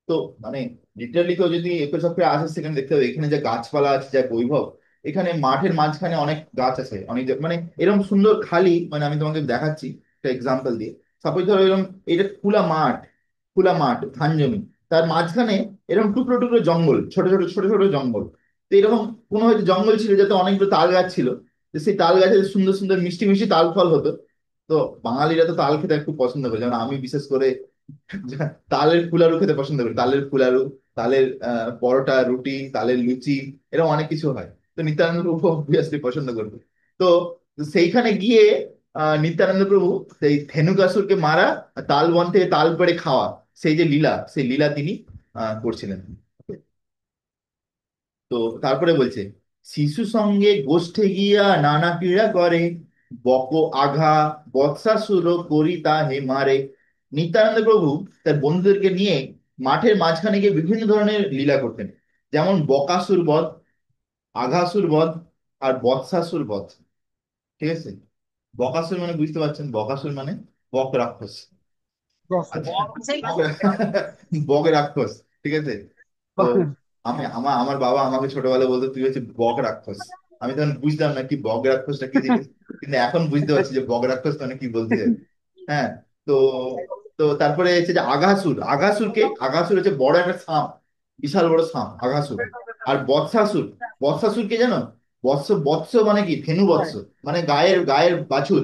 তো মানে লিটারালি কেউ যদি একর চক্রে আসে, সেখানে দেখতে হবে এখানে যে গাছপালা আছে, যা বৈভব। এখানে মাঠের মাঝখানে অনেক গাছ আছে, অনেক মানে এরকম সুন্দর খালি, মানে আমি তোমাকে দেখাচ্ছি একটা এক্সাম্পল দিয়ে। সাপোজ ধরো এরকম, এটা খোলা মাঠ, খোলা মাঠ, ধান জমি, তার মাঝখানে এরকম টুকরো টুকরো জঙ্গল, ছোট ছোট ছোট ছোট জঙ্গল। তো এরকম কোনো হয়তো জঙ্গল ছিল যাতে অনেকগুলো তাল গাছ ছিল, তো সেই তাল গাছে সুন্দর সুন্দর মিষ্টি মিষ্টি তাল ফল হতো। তো বাঙালিরা তো তাল খেতে খুব পছন্দ করে, যেমন আমি বিশেষ করে তালের ফুলারু খেতে পছন্দ করি, তালের ফুলারু, তালের পরোটা, রুটি, তালের লুচি, এরকম অনেক কিছু হয়। তো নিত্যানন্দ প্রভু অবভিয়াসলি পছন্দ করবে। তো সেইখানে গিয়ে নিত্যানন্দ প্রভু সেই ধেনুকাসুরকে মারা, আর তাল বন থেকে তাল পেড়ে খাওয়া, সেই যে লীলা, সেই লীলা তিনি করছিলেন। তো তারপরে বলছে, শিশু সঙ্গে গোষ্ঠে গিয়া নানা ক্রীড়া করে, বক আঘা বৎসাসুর করি তাহে মারে। নিত্যানন্দ প্রভু তার বন্ধুদেরকে নিয়ে মাঠের মাঝখানে গিয়ে বিভিন্ন ধরনের লীলা করতেন, যেমন বকাসুর বধ, আঘাসুর বধ, আর বৎসাসুর বধ। ঠিক আছে। বকাসুর মানে বুঝতে পারছেন, বকাসুর মানে বক রাক্ষস। আচ্ছা, বক রাক্ষস। ঠিক আছে। তো আমি আমার আমার বাবা আমাকে ছোটবেলায় বলতো তুই হচ্ছে বক রাক্ষস। আমি তখন বুঝতাম না কি বক রাক্ষসটা কি জিনিস, কিন্তু এখন বুঝতে পারছি যে বক রাক্ষস মানে কি বলতে চাই। হ্যাঁ। তো তো তারপরে হচ্ছে যে আঘাসুর, আঘাসুর হচ্ছে বড় একটা সাপ, বিশাল বড় সাপ আঘাসুর। আর বৎসাসুর, বৎসাসুর কে জানো? বৎস মানে কি, ধেনু বৎস, মানে গায়ের গায়ের বাছুর,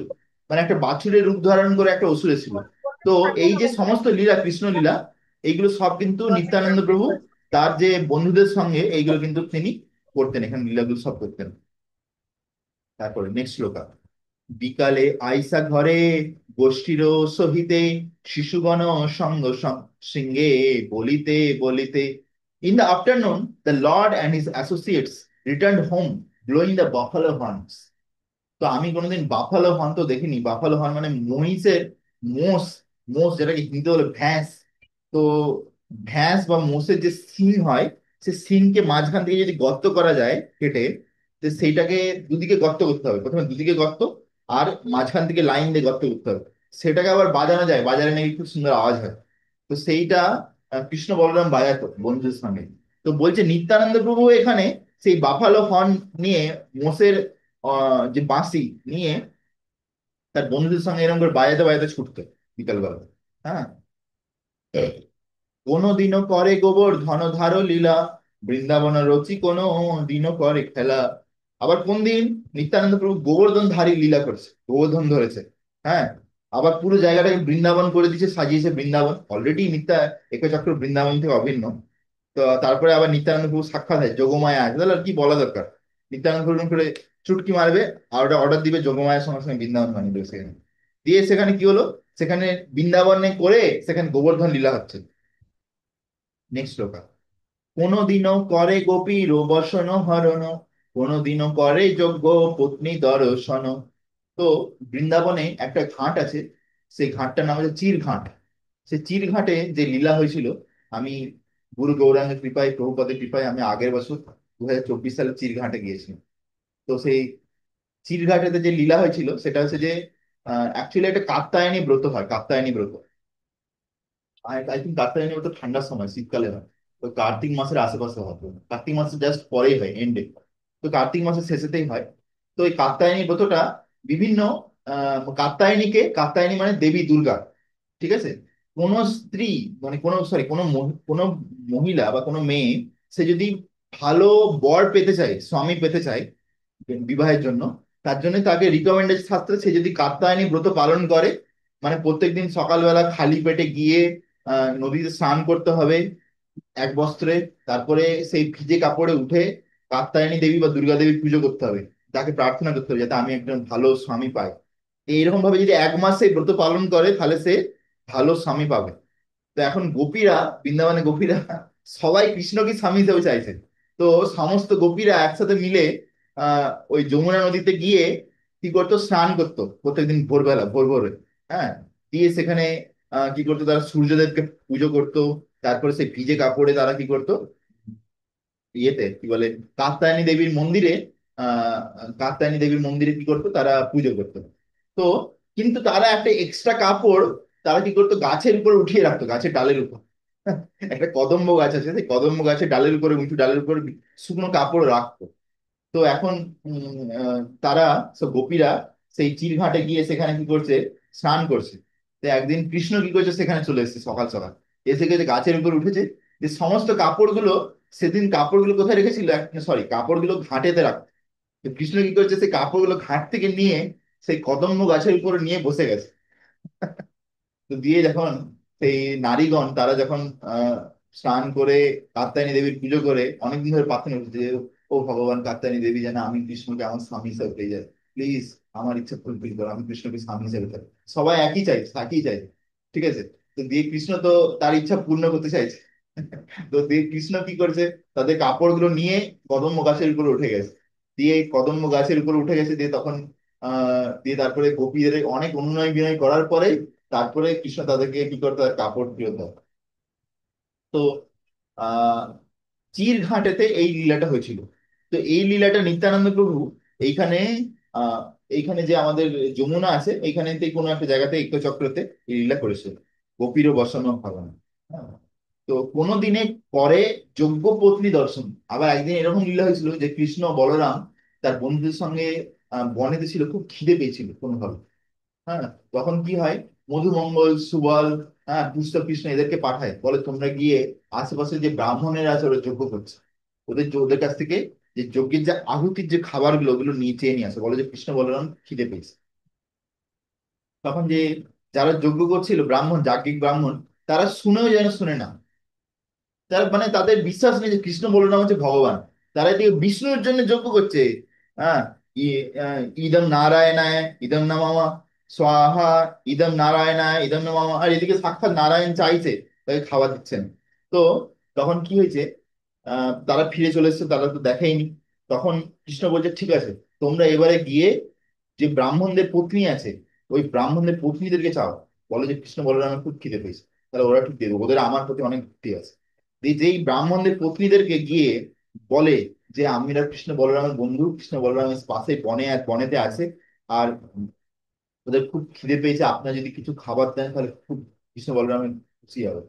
মানে একটা বাছুরের রূপ ধারণ করে একটা অসুর ছিল। তো এই যে সমস্ত লীলা, কৃষ্ণ লীলা, এইগুলো সব কিন্তু নিত্যানন্দ প্রভু তার যে বন্ধুদের সঙ্গে এইগুলো কিন্তু তিনি করতেন, এখানে লীলাগুলো সব করতেন। তারপরে নেক্সট শ্লোকা। বিকালে আইসা ঘরে, গোষ্ঠীর সহিতে শিশুগণ সঙ্গে বলিতে বলিতে। In the afternoon the Lord and his associates return home blowing the buffalo horns. তো আমি কোনোদিন বাফালো হর্ন তো দেখিনি। বাফালো হর্ন মানে মহিষের মোষ। মোষ যেটাকে হিন্দিতে বলে ভ্যাঁস। তো ভ্যাঁস বা মোষের যে সিং হয়, সে সিংকে মাঝখান থেকে যদি গর্ত করা যায় কেটে, তো সেইটাকে দুদিকে গর্ত করতে হবে। প্রথমে দুদিকে গর্ত, আর মাঝখান থেকে লাইন দিয়ে গর্ত করতে হবে। সেটাকে আবার বাজানো যায়, বাজারে নাকি খুব সুন্দর আওয়াজ হয়। তো সেইটা কৃষ্ণ বলরাম বাজাতো বন্ধুদের সঙ্গে। তো বলছে নিত্যানন্দ প্রভু এখানে সেই বাফালো হর্ন নিয়ে, মোষের যে বাঁশি নিয়ে, তার বন্ধুদের সঙ্গে এরকম করে বাজাতে বাজাতে ছুটতো বিকালবেলা। হ্যাঁ। কোনো দিনও করে গোবর্ধন ধার লীলা, বৃন্দাবন রচি কোনো দিনও করে খেলা। আবার কোন দিন নিত্যানন্দ প্রভু গোবর্ধন ধারী লীলা করেছে, গোবর্ধন ধরেছে। হ্যাঁ। আবার পুরো জায়গাটাকে বৃন্দাবন করে দিয়েছে, সাজিয়েছে বৃন্দাবন। অলরেডি একচক্র বৃন্দাবন থেকে অভিন্ন। তো তারপরে আবার নিত্যানন্দ প্রভু সাক্ষাৎ হয়, যোগমায়া আছে, তাহলে আর কি বলা দরকার। নিত্যানন্দ প্রভু করে চুটকি মারবে, আর ওটা অর্ডার দিবে, যোগমায়ার সঙ্গে সঙ্গে বৃন্দাবন বানিয়ে দেবে সেখানে। দিয়ে সেখানে কি হলো, সেখানে বৃন্দাবনে করে সেখানে গোবর্ধন লীলা হচ্ছে। নেক্সট শ্লোকা। কোনদিনও করে গোপীর বসন হরণ, কোনদিনও করে যজ্ঞ পত্নী দর্শন। তো বৃন্দাবনে একটা ঘাট আছে, সেই ঘাটটার নাম হচ্ছে চির ঘাট। সেই চির ঘাটে যে লীলা হয়েছিল, আমি গুরু গৌরাঙ্গের কৃপায়, প্রভুপাদের কৃপায় আমি আগের বছর 2024 সালে চির ঘাটে গিয়েছিলাম। তো সেই চির ঘাটেতে যে লীলা হয়েছিল সেটা হচ্ছে যে অ্যাকচুয়ালি একটা কাত্যায়নী ব্রত হয়, কাত্যায়নী ব্রত। আই থিঙ্ক কাত্তায়নী ওটা ঠান্ডার সময়, শীতকালে হয়। তো কার্তিক মাসের আশেপাশে হয়, তো কার্তিক মাসের জাস্ট পরেই হয়, এন্ডে। তো কার্তিক মাসের শেষেতেই হয়। তো এই কাত্তায়নী ব্রতটা বিভিন্ন কাত্তায়নীকে, কাত্তায়নী মানে দেবী দুর্গা, ঠিক আছে। কোন স্ত্রী, মানে কোন সরি কোন মহিলা বা কোনো মেয়ে, সে যদি ভালো বর পেতে চায়, স্বামী পেতে চায় বিবাহের জন্য, তার জন্য তাকে রিকমেন্ডেড শাস্ত্রে সে যদি কাত্যায়নী ব্রত পালন করে, মানে প্রত্যেকদিন সকালবেলা খালি পেটে গিয়ে নদীতে স্নান করতে হবে এক বস্ত্রে। তারপরে সেই ভিজে কাপড়ে উঠে কাত্যায়নী দেবী বা দুর্গা দেবীর পুজো করতে হবে, তাকে প্রার্থনা করতে হবে যাতে আমি একজন ভালো স্বামী পাই। এইরকম ভাবে যদি 1 মাস এই ব্রত পালন করে, তাহলে সে ভালো স্বামী পাবে। তো এখন গোপীরা, বৃন্দাবনে গোপীরা সবাই কৃষ্ণকে স্বামী হিসেবে চাইছে। তো সমস্ত গোপীরা একসাথে মিলে ওই যমুনা নদীতে গিয়ে কি করতো, স্নান করতো প্রত্যেকদিন ভোরবেলা, ভোর ভোরে। হ্যাঁ। দিয়ে সেখানে কি করতো, তারা সূর্যদেবকে পুজো করতো। তারপরে সেই ভিজে কাপড়ে তারা কি করতো, ইয়েতে কি বলে, কাত্যায়নী দেবীর মন্দিরে, আহ কাত্যায়নী দেবীর মন্দিরে কি করতো, তারা পুজো করতো। তো কিন্তু তারা একটা এক্সট্রা কাপড় তারা কি করতো, গাছের উপর উঠিয়ে রাখতো, গাছের ডালের উপর। একটা কদম্ব গাছ আছে, সেই কদম্ব গাছের ডালের উপরে, উঁচু ডালের উপরে শুকনো কাপড় রাখতো। তো এখন তারা, সব গোপীরা সেই চিরঘাটে গিয়ে সেখানে কি করছে, স্নান করছে। তো একদিন কৃষ্ণ কি করছে, সেখানে চলে এসেছে সকাল সকাল, এসে গেছে গাছের উপর উঠেছে। যে সমস্ত কাপড়গুলো, সেদিন কাপড়গুলো কোথায় রেখেছিল, সরি, কাপড়গুলো ঘাটেতে রাখতো। তো কৃষ্ণ কি করছে, সেই কাপড়গুলো ঘাট থেকে নিয়ে সেই কদম্ব গাছের উপরে নিয়ে বসে গেছে। তো দিয়ে যখন সেই নারীগণ তারা যখন আহ স্নান করে কাত্যায়নী দেবীর পুজো করে, অনেকদিন ধরে প্রার্থনা করছে যে, ও ভগবান কাত্যায়নী দেবী, যেন আমি কৃষ্ণকে আমার স্বামী হিসাবে পেয়ে যাই, প্লিজ আমার ইচ্ছা ফুলফিল করো, আমি কৃষ্ণকে স্বামী হিসাবে থাকি। সবাই একই চাই, একই চাই, ঠিক আছে। তো দিয়ে কৃষ্ণ তো তার ইচ্ছা পূর্ণ করতে চাইছে। তো দিয়ে কৃষ্ণ কি করছে, তাদের কাপড়গুলো নিয়ে কদম্ব গাছের উপর উঠে গেছে। দিয়ে এই কদম্ব গাছের উপর উঠে গেছে, দিয়ে তখন দিয়ে তারপরে গোপীদের অনেক অনুনয় বিনয় করার পরে তারপরে কৃষ্ণ তাদেরকে কি করতে, তার কাপড় ফেরত দেয়। তো আহ চির ঘাটেতে এই লীলাটা হয়েছিল। তো এই লীলাটা নিত্যানন্দ প্রভু এইখানে, আহ এইখানে যে আমাদের যমুনা আছে, এইখানেতে কোনো একটা জায়গাতে একচক্রতে এই লীলা করেছিল, গোপীর বসানো ভাবনা। হ্যাঁ। তো কোনো দিনে করে যজ্ঞ পত্নী দর্শন। আবার একদিন এরকম লীলা হয়েছিল যে কৃষ্ণ বলরাম তার বন্ধুদের সঙ্গে বনেতে ছিল, খুব খিদে পেয়েছিল কোনোভাবে। হ্যাঁ। তখন কি হয়, মধুমঙ্গল, সুবল, হ্যাঁ, পুষ্প কৃষ্ণ এদেরকে পাঠায়, বলে তোমরা গিয়ে আশেপাশে যে ব্রাহ্মণেরা আছে ওরা যজ্ঞ করছে, ওদের কাছ থেকে যে যজ্ঞের যে আহুতির যে খাবারগুলো, ওগুলো নিয়ে চেয়ে নিয়ে আসে, বলে যে কৃষ্ণ বলরাম খিদে পেয়েছে। তখন যে যারা যজ্ঞ করছিল, ব্রাহ্মণ, যাজ্ঞিক ব্রাহ্মণ, তারা শুনেও যেন শুনে না। তার মানে তাদের বিশ্বাস নেই যে কৃষ্ণ বলরাম হচ্ছে ভগবান। তারা এদিকে বিষ্ণুর জন্য যজ্ঞ করছে। হ্যাঁ। ইদম নারায়ণায় ইদম নমঃ স্বাহা, ইদম নারায়ণায় ইদম নমঃ। আর এদিকে সাক্ষাৎ নারায়ণ চাইছে, তাকে খাবার দিচ্ছেন। তো তখন কি হয়েছে, তারা ফিরে চলে এসেছে, তারা তো দেখেইনি। তখন কৃষ্ণ বলছে ঠিক আছে, তোমরা এবারে গিয়ে যে ব্রাহ্মণদের পত্নী আছে, ওই ব্রাহ্মণদের পত্নীদেরকে চাও, বলে যে কৃষ্ণ বলরামের খুব খিদে পেয়েছে। তাহলে ওরা ঠিক দিয়ে দেবে, ওদের আমার প্রতি অনেক ভক্তি আছে। যেই ব্রাহ্মণদের পত্নীদেরকে গিয়ে বলে যে আমরা কৃষ্ণ বলরামের বন্ধু, কৃষ্ণ বলরামের পাশে বনে এক বনেতে আছে, আর ওদের খুব খিদে পেয়েছে, আপনার যদি কিছু খাবার দেন তাহলে খুব কৃষ্ণ বলরামের খুশি হবে।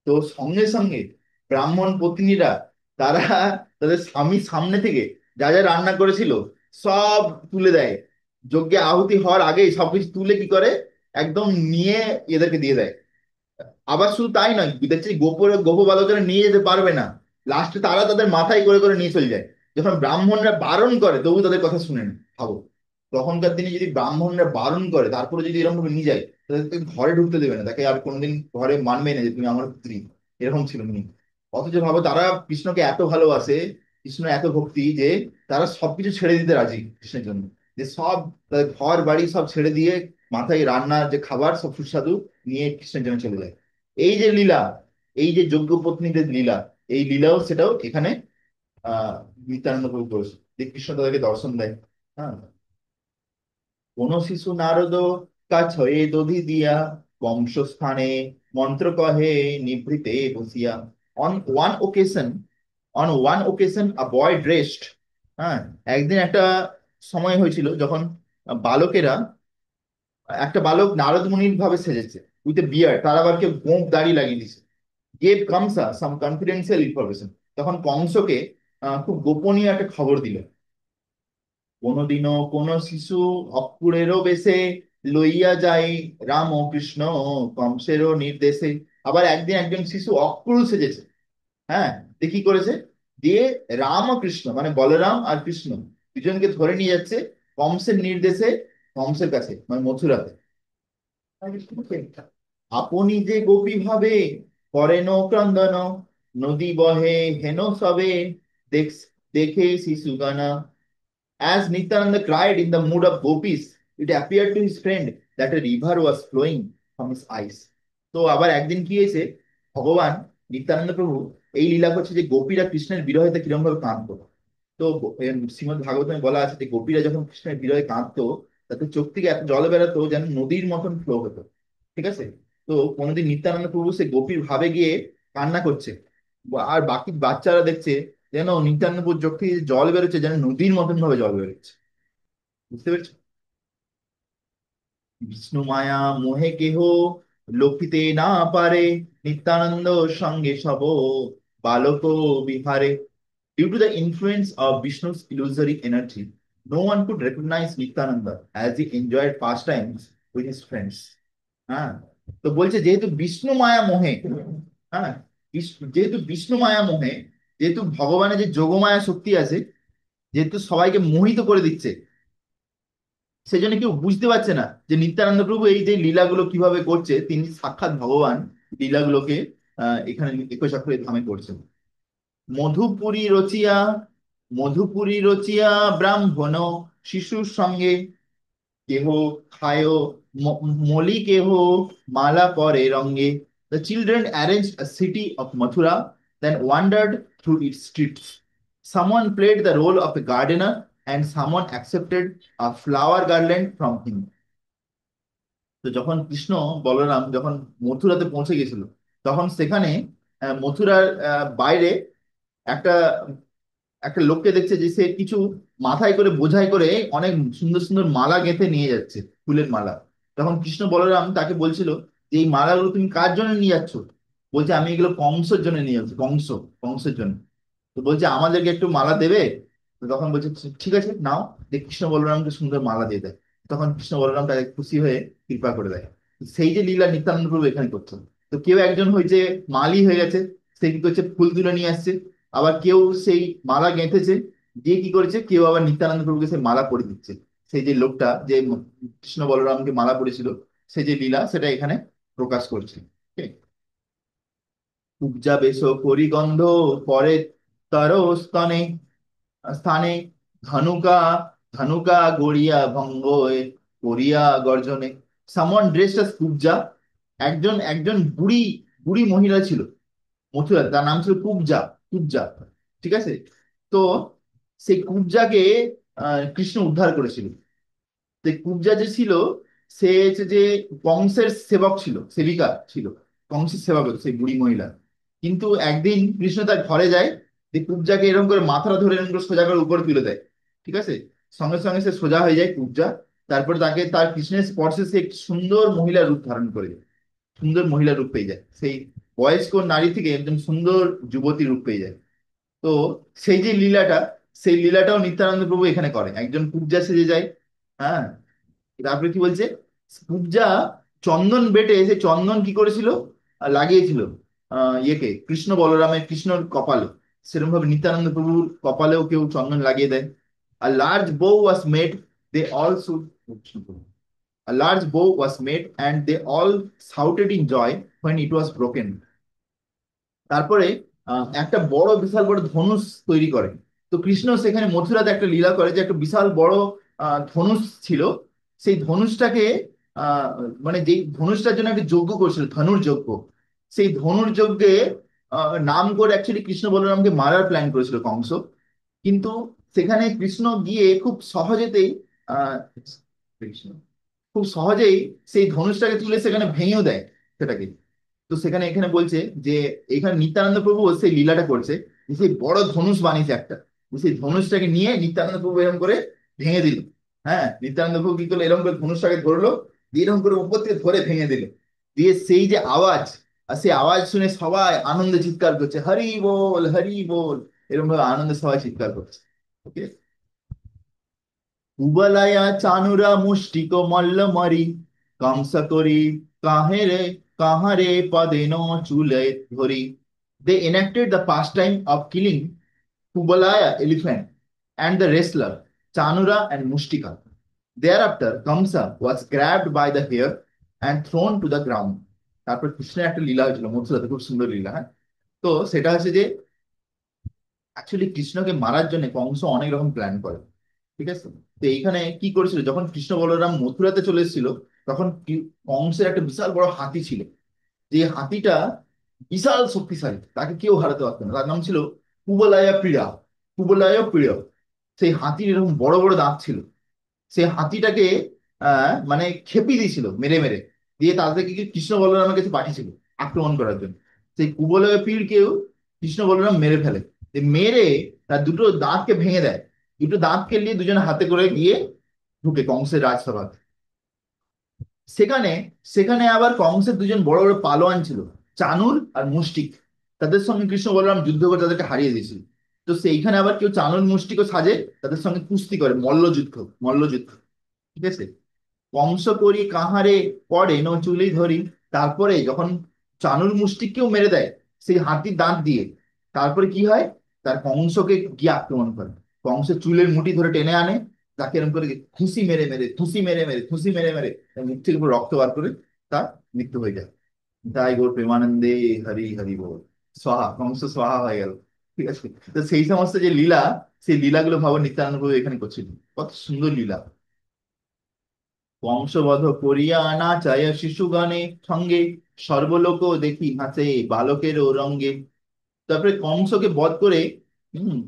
তো সঙ্গে সঙ্গে ব্রাহ্মণ পত্নীরা, তারা তাদের স্বামীর সামনে থেকে যা যা রান্না করেছিল সব তুলে দেয়। যজ্ঞে আহুতি হওয়ার আগেই সবকিছু তুলে কি করে, একদম নিয়ে এদেরকে দিয়ে দেয়। আবার শুধু তাই নয়, দেখছি গোপ বালকেরা নিয়ে যেতে পারবে না, লাস্টে তারা তাদের মাথায় করে করে নিয়ে চলে যায়। যখন ব্রাহ্মণরা বারণ করে তবু তাদের কথা শুনে না, ভাবো। তখনকার দিনে যদি ব্রাহ্মণরা বারণ করে তারপরে যদি এরকম ভাবে নিয়ে যায়, তাদেরকে ঘরে ঢুকতে দেবে না, তাকে আর কোনোদিন ঘরে মানবে না যে তুমি আমার স্ত্রী। এরকম ছিল উনি। অথচ ভাবো, তারা কৃষ্ণকে এত ভালোবাসে, কৃষ্ণ এত ভক্তি যে তারা সবকিছু ছেড়ে দিতে রাজি কৃষ্ণের জন্য। যে সব তাদের ঘর বাড়ি সব ছেড়ে দিয়ে মাথায় রান্নার যে খাবার সব সুস্বাদু নিয়ে কৃষ্ণের জন্য চলে যায়। এই যে লীলা, এই যে যজ্ঞ পত্নীদের লীলা, এই লীলাও সেটাও এখানে আহ নিত্যানন্দ প্রভু করেছে, যে কৃষ্ণ তাদেরকে দর্শন দেয়। হ্যাঁ, কোন শিশু নারদ কাছয়ে দধি দিয়া বংশস্থানে মন্ত্র কহে নিভৃতে বসিয়া। On one occasion on one occasion a boy dressed. হ্যাঁ, একদিন একটা সময় হয়েছিল যখন বালকেরা, একটা বালক নারদ মুনির ভাবে সেজেছে উইথ এ বিয়ার্ড, তার আবার কেউ গোঁফ দাড়ি লাগিয়ে দিয়েছে। গেভ কংসা সাম কনফিডেন্সিয়াল ইনফরমেশন। তখন কংসকে খুব গোপনীয় একটা খবর দিল। কোনদিনও কোন শিশু অক্রূরেরও বেশে লইয়া যায় রাম ও কৃষ্ণ কংসেরও নির্দেশে। আবার একদিন একজন শিশু অক্রূর সেজেছে। হ্যাঁ, দিয়ে কি করেছে, দিয়ে রাম ও কৃষ্ণ মানে বলরাম আর কৃষ্ণ দুজনকে ধরে নিয়ে যাচ্ছে কংসের নির্দেশে, কংসের কাছে মানে মথুরাতে। আপনি যে গোপী ভাবে করেন ক্রন্দন, নদী বহে হেন সবে, দেখ দেখে শিশুগানা। As Nityananda cried in the mood of gopis, it appeared to his friend that a river was flowing from his eyes. তো আবার একদিন কি হয়েছে, ভগবান নিত্যানন্দ প্রভু এই লীলা করছে যে গোপীরা কৃষ্ণের বিরহেতে কিরকম ভাবে কাঁদতো। তো শ্রীমদ ভাগবতমে বলা আছে যে গোপীরা যখন কৃষ্ণের বিরহে কাঁদতো, তাদের চোখ থেকে এত জল বেরোতো যেন নদীর মতন ফ্লো হতো। ঠিক আছে। তো কোনোদিন নিত্যানন্দ প্রভু সে গোপীর ভাবে গিয়ে কান্না করছে, আর বাকি বাচ্চারা দেখছে যেন নিত্যানন্দ প্রভুর চোখ থেকে জল বেরোচ্ছে, যেন নদীর মতন ভাবে জল বেরোচ্ছে। বুঝতে পেরেছো? বিষ্ণু মায়া মোহে কেহ লোকিতে না পারে, নিত্যানন্দ সঙ্গে সব বালক বিহারে। Due to the influence of Vishnu's illusory energy, no one could recognize Nityananda as he enjoyed pastimes with his friends. হ্যাঁ, তো বলছে যেহেতু বিষ্ণু মায়া মোহে, হ্যাঁ, যেহেতু বিষ্ণু মায়া মোহে, যেহেতু ভগবানের যে যোগমায়া শক্তি আছে, যেহেতু সবাইকে মোহিত করে দিচ্ছে, সেই জন্য কেউ বুঝতে পারছে না যে নিত্যানন্দ প্রভু এই যে লীলাগুলো কিভাবে করছে, তিনি সাক্ষাৎ ভগবান লীলাগুলোকে এখানে 21 অক্ষরের ধামে করছেন। মধুপুরী রচিয়া মধুপুরী রচিয়া ব্রাহ্মণ শিশুর সঙ্গে, কেহ খায় মলি কেহ মালা পরে রঙ্গে। The children arranged a city of Mathura, then wandered through its streets. Someone played the role of a gardener, and someone accepted a flower garland from him. তো যখন কৃষ্ণ বলরাম যখন মথুরাতে পৌঁছে গেছিল, তখন সেখানে মথুরার বাইরে একটা একটা লোককে দেখছে যে সে কিছু মাথায় করে বোঝাই করে অনেক সুন্দর সুন্দর মালা গেঁথে নিয়ে যাচ্ছে, ফুলের মালা। তখন কৃষ্ণ বলরাম তাকে বলছিল যে এই মালাগুলো তুমি কার জন্য নিয়ে যাচ্ছ? বলছে আমি এগুলো কংসের জন্য নিয়ে যাচ্ছি, কংসের জন্য। তো বলছে আমাদেরকে একটু মালা দেবে? তো তখন বলছে ঠিক আছে নাও। যে কৃষ্ণ বলরামকে সুন্দর মালা দিয়ে দেয়। তখন কৃষ্ণ বলরাম তাকে খুশি হয়ে কৃপা করে দেয়। সেই যে লীলা নিত্যানন্দ প্রভু এখানে করছেন। তো কেউ একজন হয়েছে মালি হয়ে গেছে, সে কি করছে ফুল তুলে নিয়ে আসছে। আবার কেউ সেই মালা গেঁথেছে, দিয়ে কি করেছে, কেউ আবার নিত্যানন্দ প্রভুকে সেই মালা পরিয়ে দিচ্ছে। সেই যে লোকটা যে কৃষ্ণ বলরামকে মালা পরিয়েছিল, সেই যে লীলা সেটা এখানে প্রকাশ করছে। Okay? উপজা বেশ করিগন্ধ পরে তর স্তনে স্থানে ধনুকা ধানুকা গড়িয়া ভঙ্গ করিয়া গর্জনে। সামন ড্রেসড অ্যাজ কুবজা, একজন একজন বুড়ি বুড়ি মহিলা ছিল মথুরা, তার নাম ছিল কুবজা। কুবজা, ঠিক আছে। তো সেই কুবজাকে কৃষ্ণ উদ্ধার করেছিল। যে কুবজা যে ছিল, সে হচ্ছে যে কংসের সেবক ছিল, সেবিকা ছিল, কংসের সেবক সেই বুড়ি মহিলা। কিন্তু একদিন কৃষ্ণ তার ঘরে যায়, যে কুবজাকে এরকম করে মাথাটা ধরে এরকম করে সোজা করে উপরে তুলে দেয়, ঠিক আছে। সঙ্গে সঙ্গে সে সোজা হয়ে যায় কুবজা। তারপর তাকে তার কৃষ্ণের স্পর্শে সে একটি সুন্দর মহিলা রূপ ধারণ করে যায়, সুন্দর মহিলা রূপ পেয়ে যায়, সেই বয়স্ক নারী থেকে একদম সুন্দর যুবতী রূপ পেয়ে যায়। তো সেই যে লীলাটা, সেই লীলাটাও নিত্যানন্দ প্রভু এখানে করে, একজন কুবজা সেজে যায়। হ্যাঁ, তারপরে কি বলছে, পূজা চন্দন বেটে, সে চন্দন কি করেছিল, লাগিয়েছিল ইয়েকে, কৃষ্ণ বলরামের কৃষ্ণর কপালে। সেরকম ভাবে নিত্যানন্দ প্রভুর কপালেও কেউ চন্দন লাগিয়ে দেয়। A large bow was made, they all should, a large bow was made and they all shouted in joy when it was broken. তারপরে একটা বড় বিশাল বড় ধনুষ তৈরি করে। তো কৃষ্ণ সেখানে মথুরাতে একটা লীলা করে যে একটা বিশাল বড় ধনুষ ছিল। সেই ধনুষটাকে আহ, মানে যেই ধনুষটার জন্য একটা যজ্ঞ করছিল, ধনুর যজ্ঞ। সেই ধনুর যজ্ঞে নাম করে অ্যাকচুয়ালি কৃষ্ণ বলরামকে মারার প্ল্যান করেছিল কংস। কিন্তু সেখানে কৃষ্ণ গিয়ে খুব সহজেতেই আহ কৃষ্ণ খুব সহজেই সেই ধনুষটাকে তুলে সেখানে ভেঙেও দেয় সেটাকে। তো সেখানে এখানে বলছে যে এখানে নিত্যানন্দ প্রভু সেই লীলাটা করছে, যে সেই বড় ধনুষ বানিয়েছে একটা, যে সেই ধনুষটাকে নিয়ে নিত্যানন্দ প্রভু এরকম করে ভেঙে দিল। হ্যাঁ, নিত্যানন্দ প্রভু কি করলো, এরকম করে ধনুষটাকে ধরলো, দিয়ে এরকম করে উপর থেকে ধরে ভেঙে দিল। দিয়ে সেই যে আওয়াজ, আর সেই আওয়াজ শুনে সবাই আনন্দে চিৎকার করছে, হরি বল হরি বল, এরকম ভাবে আনন্দে সবাই চিৎকার করছে। ওকে। কুবলায়া চানুরা মুষ্টিক মল্ল মারি, কংস করি কাহেরে কাহারে পদে ন চুলে ধরি। They enacted the pastime of killing Kubalaya elephant and the wrestler Chanura and Mushtika. Thereafter, Kamsa was grabbed by the hair and thrown to the ground. তারপর কৃষ্ণের একটা লীলা হয়েছিল মথুরাতে, খুব সুন্দর লীলা। হ্যাঁ, তো সেটা হচ্ছে যে অ্যাকচুয়ালি কৃষ্ণকে মারার জন্য কংস অনেক রকম প্ল্যান করে, ঠিক আছে। তো এইখানে কি করেছিল, যখন কৃষ্ণ বলরাম মথুরাতে চলে এসেছিল, তখন কংসের একটা বিশাল বড় হাতি ছিল। যে হাতিটা বিশাল শক্তিশালী, তাকে কেউ হারাতে পারতো না। তার নাম ছিল কুবলায়া পীড়া, কুবলায়া পীড়া। সেই হাতির এরকম বড় বড় দাঁত ছিল। সে হাতিটাকে মানে খেপি দিয়েছিল মেরে মেরে, দিয়ে তাদেরকে কি কৃষ্ণ বলরামের কাছে পাঠিয়েছিল আক্রমণ করার জন্য। সেই কুবলয় পীড়কেও কৃষ্ণ বলরাম মেরে ফেলে। মেরে তার দুটো দাঁতকে ভেঙে দেয়, দুটো দাঁতকে নিয়ে দুজনে হাতে করে গিয়ে ঢুকে কংসের রাজসভা। সেখানে সেখানে আবার কংসের দুজন বড় বড় পালোয়ান ছিল, চানুর আর মুষ্টিক। তাদের সঙ্গে কৃষ্ণ বলরাম যুদ্ধ করে তাদেরকে হারিয়ে দিয়েছিল। তো সেইখানে আবার কেউ চানুর মুষ্টিকও সাজে, তাদের সঙ্গে কুস্তি করে, মল্লযুদ্ধ, মল্লযুদ্ধ, ঠিক আছে। কংস করি কাহারে পড়ে ন চুলি ধরি। তারপরে যখন চানুর মুষ্টিককেও মেরে দেয় সেই হাতির দাঁত দিয়ে, তারপরে কি হয়, তার কংসকে গিয়ে আক্রমণ করে, কংসের চুলের মুঠি ধরে টেনে আনে, তাকে এরকম করে খুশি মেরে মেরে খুশি মেরে মেরে খুশি মেরে মেরে তার মুখ থেকে পুরো রক্ত বার করে তার মৃত্যু হয়ে যায়। তাই গৌর প্রেমানন্দে, হরি হরি বল, স্বাহা, কংস স্বাহা হয়ে গেল, ঠিক আছে। তো সেই সমস্ত যে লীলা, সেই লীলাগুলো ভাবো নিত্যানন্দ প্রভু এখানে করছিল, কত সুন্দর লীলা। বংশবধ করিয়া নাচায় শিশুগণে সঙ্গে, সর্বলোক দেখি হাসে বালকের রঙ্গে। তারপরে কংসকে বধ করে, হম,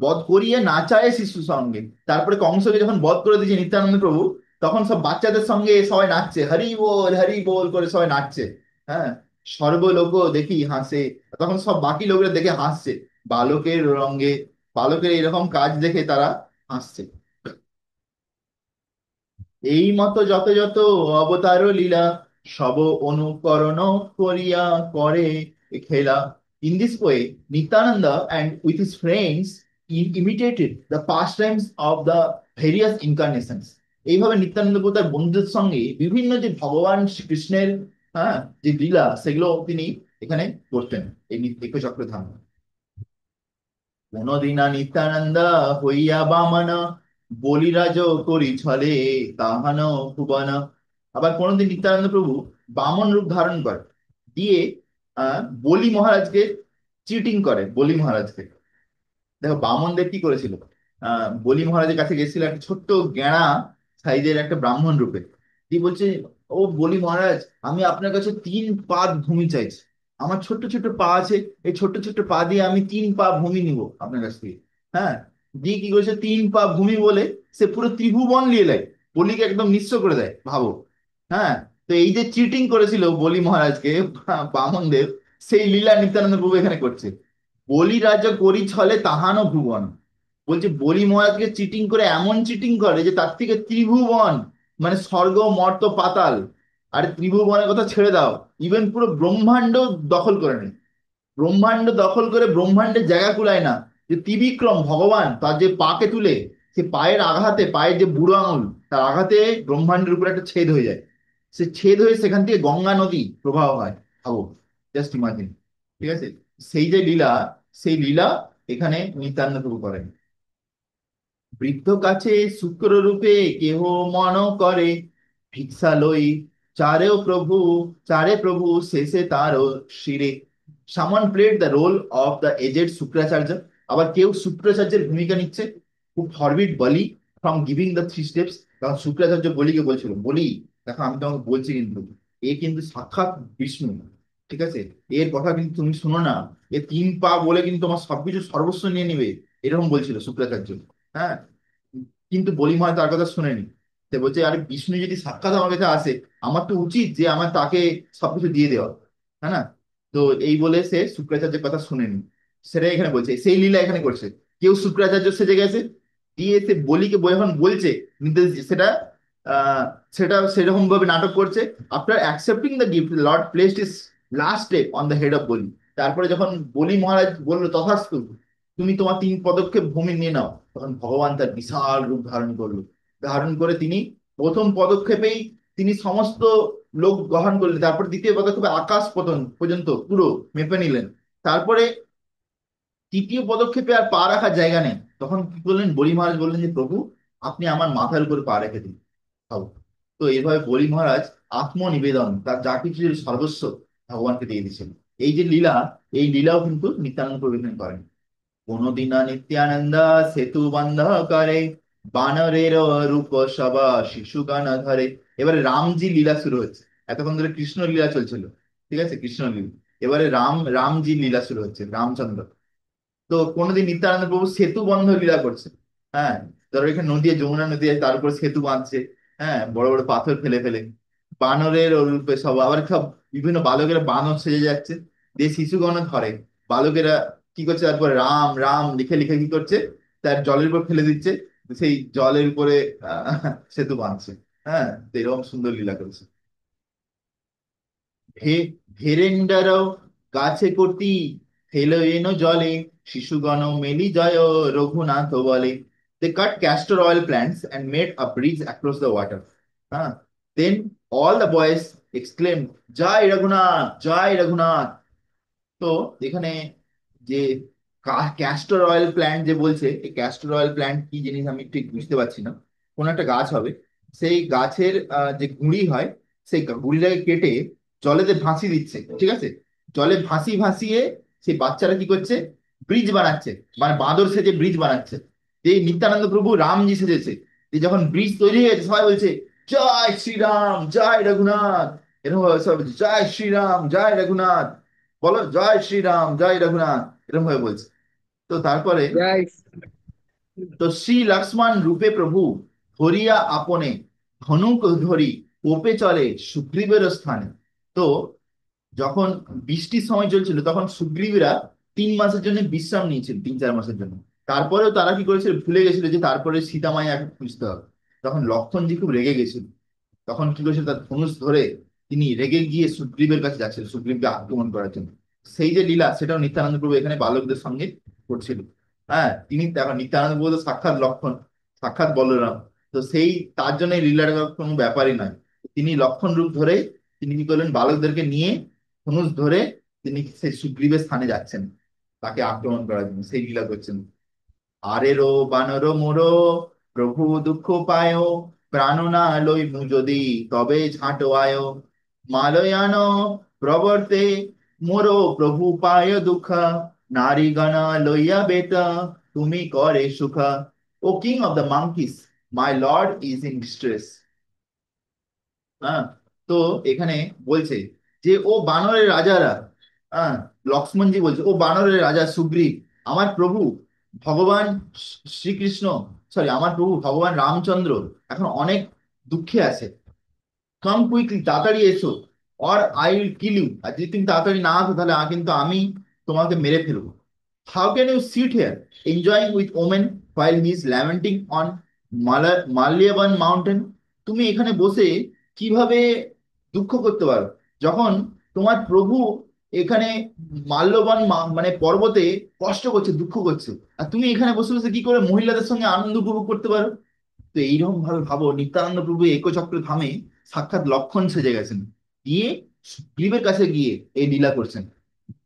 বধ করিয়ে নাচায় শিশু সঙ্গে। তারপরে কংসকে যখন বধ করে দিয়েছে নিত্যানন্দ প্রভু, তখন সব বাচ্চাদের সঙ্গে সবাই নাচছে, হরি বল করে সবাই নাচছে। হ্যাঁ, সর্বলোক দেখি হাসে, তখন সব বাকি লোকরা দেখে হাসছে বালকের রঙ্গে, বালকের এরকম কাজ দেখে তারা হাসছে। এই মতো যত যত অবতার লীলা, সব অনুকরণ করিয়া করে খেলা। In this way Nityananda and with his friends imitated the pastimes of the various incarnations. এইভাবে নিত্যানন্দ প্রভু তার বন্ধুদের সঙ্গে বিভিন্ন যে ভগবান শ্রীকৃষ্ণের, হ্যাঁ, যে লীলা সেগুলো তিনি এখানে করতেন এই একচক্র ধাম। কোনদিনা নিত্যানন্দ হইয়া বামন, বলিরাজ করি ছলে তাহান ভুবন। আবার কোনদিন নিত্যানন্দ প্রভু বামন রূপ ধারণ করে, দিয়ে বলি মহারাজকে চিটিং করে, বলি মহারাজকে। দেখো বামনদের কি করেছিল, বলি মহারাজের কাছে গেছিল একটা ছোট্ট গেঁড়া সাইজের একটা ব্রাহ্মণ রূপে। দিয়ে বলছে, ও বলি মহারাজ, আমি আপনার কাছে 3 পা ভূমি চাইছি। আমার ছোট্ট ছোট্ট পা আছে, এই ছোট্ট ছোট্ট পা দিয়ে আমি 3 পা ভূমি নিব আপনার কাছ থেকে। হ্যাঁ। দিয়ে কি করেছে, 3 পা ভূমি বলে সে পুরো ত্রিভুবন নিয়ে নেয়, বলিকে একদম নিঃস্ব করে দেয়, ভাবো। হ্যাঁ। তো এই যে চিটিং করেছিল বলি মহারাজকে বামনদেব, সেই লীলা নিত্যানন্দ প্রভু এখানে করছে। বলি রাজ্য করি ছলে তাহানো ভুবন। বলছে বলি মহারাজকে চিটিং করে, এমন চিটিং করে যে তার থেকে ত্রিভুবন, মানে স্বর্গ মর্ত পাতাল, আরে ত্রিভুবনের কথা ছেড়ে দাও, ইভেন পুরো ব্রহ্মাণ্ড দখল করে নেয়। ব্রহ্মাণ্ড দখল করে ব্রহ্মাণ্ডের জায়গা কুলায় না। যে ত্রিবিক্রম ভগবান তার যে পাকে তুলে, সে পায়ের আঘাতে, পায়ের যে বুড়ো আঙুল, তার আঘাতে ব্রহ্মাণ্ডের উপরে একটা ছেদ হয়ে যায়। সে ছেদ হয়ে সেখান থেকে গঙ্গা নদী প্রবাহ হয়, ভাবো, জাস্ট ইমাজিন। ঠিক আছে। সেই যে লীলা, সেই লীলা এখানে নিত্যানন্দ প্রভু করেন। বৃদ্ধ কাছে শুক্র রূপে কেহ মন করে, ভিক্ষা লই চারে প্রভু শেষে তারও শিরে। Someone played the role of the aged Shukracharya. আবার কেউ শুক্রাচার্যের ভূমিকা নিচ্ছে, who forbid Bali from giving the 3 steps. কারণ শুক্রাচার্য বলিকে বলছিল, বলি দেখো আমি তোমাকে বলছি, কিন্তু এ কিন্তু সাক্ষাৎ বিষ্ণু, ঠিক আছে, এর কথা কিন্তু তুমি শুনো না, এ 3 পা বলে কিন্তু তোমার সবকিছু সর্বস্ব নিয়ে নিবে, এরকম বলছিল শুক্রাচার্য। হ্যাঁ। কিন্তু বলিময় তার কথা শুনেনি। সে বলছে, আরে বিষ্ণু যদি সাক্ষাৎ আমার কাছে আসে, আমার তো উচিত যে আমার তাকে সবকিছু দিয়ে দেওয়া, হ্যাঁ না? তো এই বলে সে শুক্রাচার্যের কথা শুনেনি। সেটাই এখানে বলছে, সেই লীলা এখানে করছে। কেউ শুক্রাচার্য সেজে গেছে, দিয়ে সে বলিকে যখন বলছে নির্দেশ সেটা, আহ সেটা সেরকম ভাবে নাটক করছে। After accepting the gift, Lord placed is last step on the head of বলি। তারপরে যখন বলি মহারাজ বললো তথাস্তু, তুমি তোমার 3 পদক্ষেপ ভূমি নিয়ে নাও, তখন ভগবান তার বিশাল রূপ ধারণ করলো। ধারণ করে তিনি প্রথম পদক্ষেপেই তিনি সমস্ত লোক গ্রহণ করলেন। তারপর দ্বিতীয় পদক্ষেপে আকাশ পতন পর্যন্ত পুরো মেপে নিলেন। তারপরে তৃতীয় পদক্ষেপে আর পা রাখার জায়গা নেই, তখন কি করলেন, বলি মহারাজ বললেন যে প্রভু, আপনি আমার মাথার উপর পা রেখে দিন, খাও। তো এইভাবে বলি মহারাজ আত্মনিবেদন, তার যা কিছু ছিল সর্বস্ব ভগবানকে দিয়ে দিয়েছেন। এই যে লীলা, এই লীলাও কিন্তু নিত্যানন্দ প্রভু এখানে করেন। কোনদিন নিত্যানন্দ সেতু বন্ধ করে, বানরের রূপ সবা শিশুগান ধরে। এবারে রামজি লীলা শুরু হচ্ছে। এতক্ষণ ধরে কৃষ্ণ লীলা চলছিল, ঠিক আছে, কৃষ্ণ লীলা। এবারে রামজি লীলা শুরু হচ্ছে, রামচন্দ্র। তো কোনোদিন নিত্যানন্দ প্রভু সেতু বন্ধ লীলা করছে। হ্যাঁ। ধরো এখানে নদী, যমুনা নদী আছে, তার উপর সেতু বাঁধছে। হ্যাঁ, বড় বড় পাথর ফেলে ফেলে। বানরের রূপে সব, আবার সব বিভিন্ন বালকেরা বানর সেজে যাচ্ছে, দিয়ে শিশুগণ ধরে। বালকেরা কি করছে, তারপরে রাম রাম লিখে লিখে কি করছে, তার জলের উপর ফেলে দিচ্ছে, সেই জলের উপরে সেতু বাঁধছে। হ্যাঁ, তো এরকম সুন্দর লীলা করেছে। ভেরেন্ডার গাছে কর্তি ফেলো এনো জলে, শিশুগণ মেলি জয় রঘুনাথ বলে। They cut castor oil plants and made a bridge across the water. হ্যাঁ। Then all the boys exclaimed, জয় রঘুনাথ, জয় রঘুনাথ। তো এখানে যে ক্যাস্টর অয়েল প্ল্যান্ট যে বলছে, এই ক্যাস্টর অয়েল প্ল্যান্ট কি জিনিস আমি ঠিক বুঝতে পারছি না। কোন একটা গাছ হবে, সেই গাছের যে গুঁড়ি হয়, সেই গুঁড়িটাকে কেটে জলেতে ভাসিয়ে দিচ্ছে, ঠিক আছে। জলে ভাসিয়ে সেই বাচ্চারা কি করছে, ব্রিজ বানাচ্ছে, মানে বাঁদর সেজে ব্রিজ বানাচ্ছে। এই নিত্যানন্দ প্রভু রামজি সেজেছে। যে যখন ব্রিজ তৈরি হয়ে গেছে, সবাই বলছে জয় শ্রীরাম, জয় রঘুনাথ। এরকম ভাবে সব বলছে, জয় শ্রীরাম, জয় রঘুনাথ, বলো জয় শ্রীরাম, জয় রঘুনাথ, এরকম ভাবে বলছে। তো তারপরে, জয় তো শ্রী লক্ষ্মণ রূপে প্রভু ধরিয়া আপনে, ধনুক ধরি কোপে চলে সুগ্রীবের স্থানে। তো যখন বৃষ্টির সময় চলছিল, তখন সুগ্রীবরা 3 মাসের জন্য বিশ্রাম নিয়েছিল, 3-4 মাসের জন্য। তারপরেও তারা কি করেছিল, ভুলে গেছিল যে তারপরে সীতামায়াকে খুঁজতে হবে। তখন লক্ষণজি খুব রেগে গেছিল। তখন কি করেছিল, তার ধনুষ ধরে তিনি রেগে গিয়ে সুগ্রীবের কাছে যাচ্ছিল সুগ্রীবকে আক্রমণ করার জন্য। সেই যে লীলা, সেটাও নিত্যানন্দ প্রভু এখানে বালকদের সঙ্গে করছিল। হ্যাঁ, তিনি এখন নিত্যানন্দ প্রভু তো সাক্ষাৎ লক্ষণ, সাক্ষাৎ বলরাম। তো সেই তার জন্য এই লীলার কোনো ব্যাপারই নয়। তিনি লক্ষণ রূপ ধরে তিনি কি করলেন, বালকদেরকে নিয়ে ধনুষ ধরে তিনি সেই সুগ্রীবের স্থানে যাচ্ছেন, তাকে আক্রমণ করার জন্য সেই লীলা করছেন। আরেরো বানর মোরো প্রভু দুঃখ পায়, প্রাণনা লইমু যদি তবে ঝাঁটো আয়। মালয়ান প্রবর্তে মোরো প্রভু পায় দুঃখ, নারীগণ লইয়া বেতা তুমি করে সুখ। O king of the monkeys, my lord is in distress. হ্যাঁ, তো এখানে বলছে যে ও বানরের রাজারা, হ্যাঁ, লক্ষ্মণজি বলছে ও বানরের রাজা সুগ্রীব, আমার প্রভু ভগবান শ্রীকৃষ্ণ, সরি, আমার প্রভু ভগবান রামচন্দ্র এখন অনেক দুঃখে আছে। কাম কুইকলি, তাড়াতাড়ি এসো, or I will kill you, আর যদি তুমি তাড়াতাড়ি না আসো তাহলে কিন্তু আমি তোমাকে মেরে ফেলবো। How can you sit here enjoying with women while he is lamenting on Malyavan mountain? তুমি এখানে বসে কিভাবে দুঃখ করতে পারো যখন তোমার প্রভু এখানে মাল্যবান মানে পর্বতে কষ্ট করছে, দুঃখ করছে, আর তুমি এখানে বসে বসে কি করে মহিলাদের সঙ্গে আনন্দ উপভোগ করতে পারো? তো এইরকম ভাবে ভাবো, নিত্যানন্দ প্রভু একচক্র ধামে সাক্ষাৎ লক্ষণ সেজে গেছেন, গিয়ে গ্রীবের কাছে গিয়ে এই লীলা করছেন,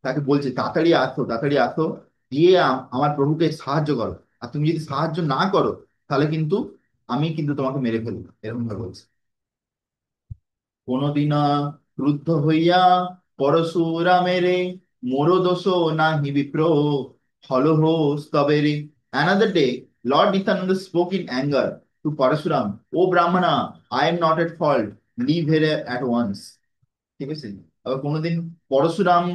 তাকে বলছে তাড়াতাড়ি আসো, তাড়াতাড়ি আসো, গিয়ে আমার প্রভুকে সাহায্য করো, আর তুমি যদি সাহায্য না করো তাহলে কিন্তু আমি কিন্তু তোমাকে মেরে ফেলবো, এরকম ভাবে বলছে। কোনদিন ক্রুদ্ধ হইয়া পরশুরামেরে, মোর দোষ নাহি বিপ্র, হলহ স্তবেরে। Another day, Lord Nityananda spoke in anger to Parasuram, "O Brahmana, I am not at fault. Leave here at once." ঠিক আছে। আবার কোনোদিন পরশুরাম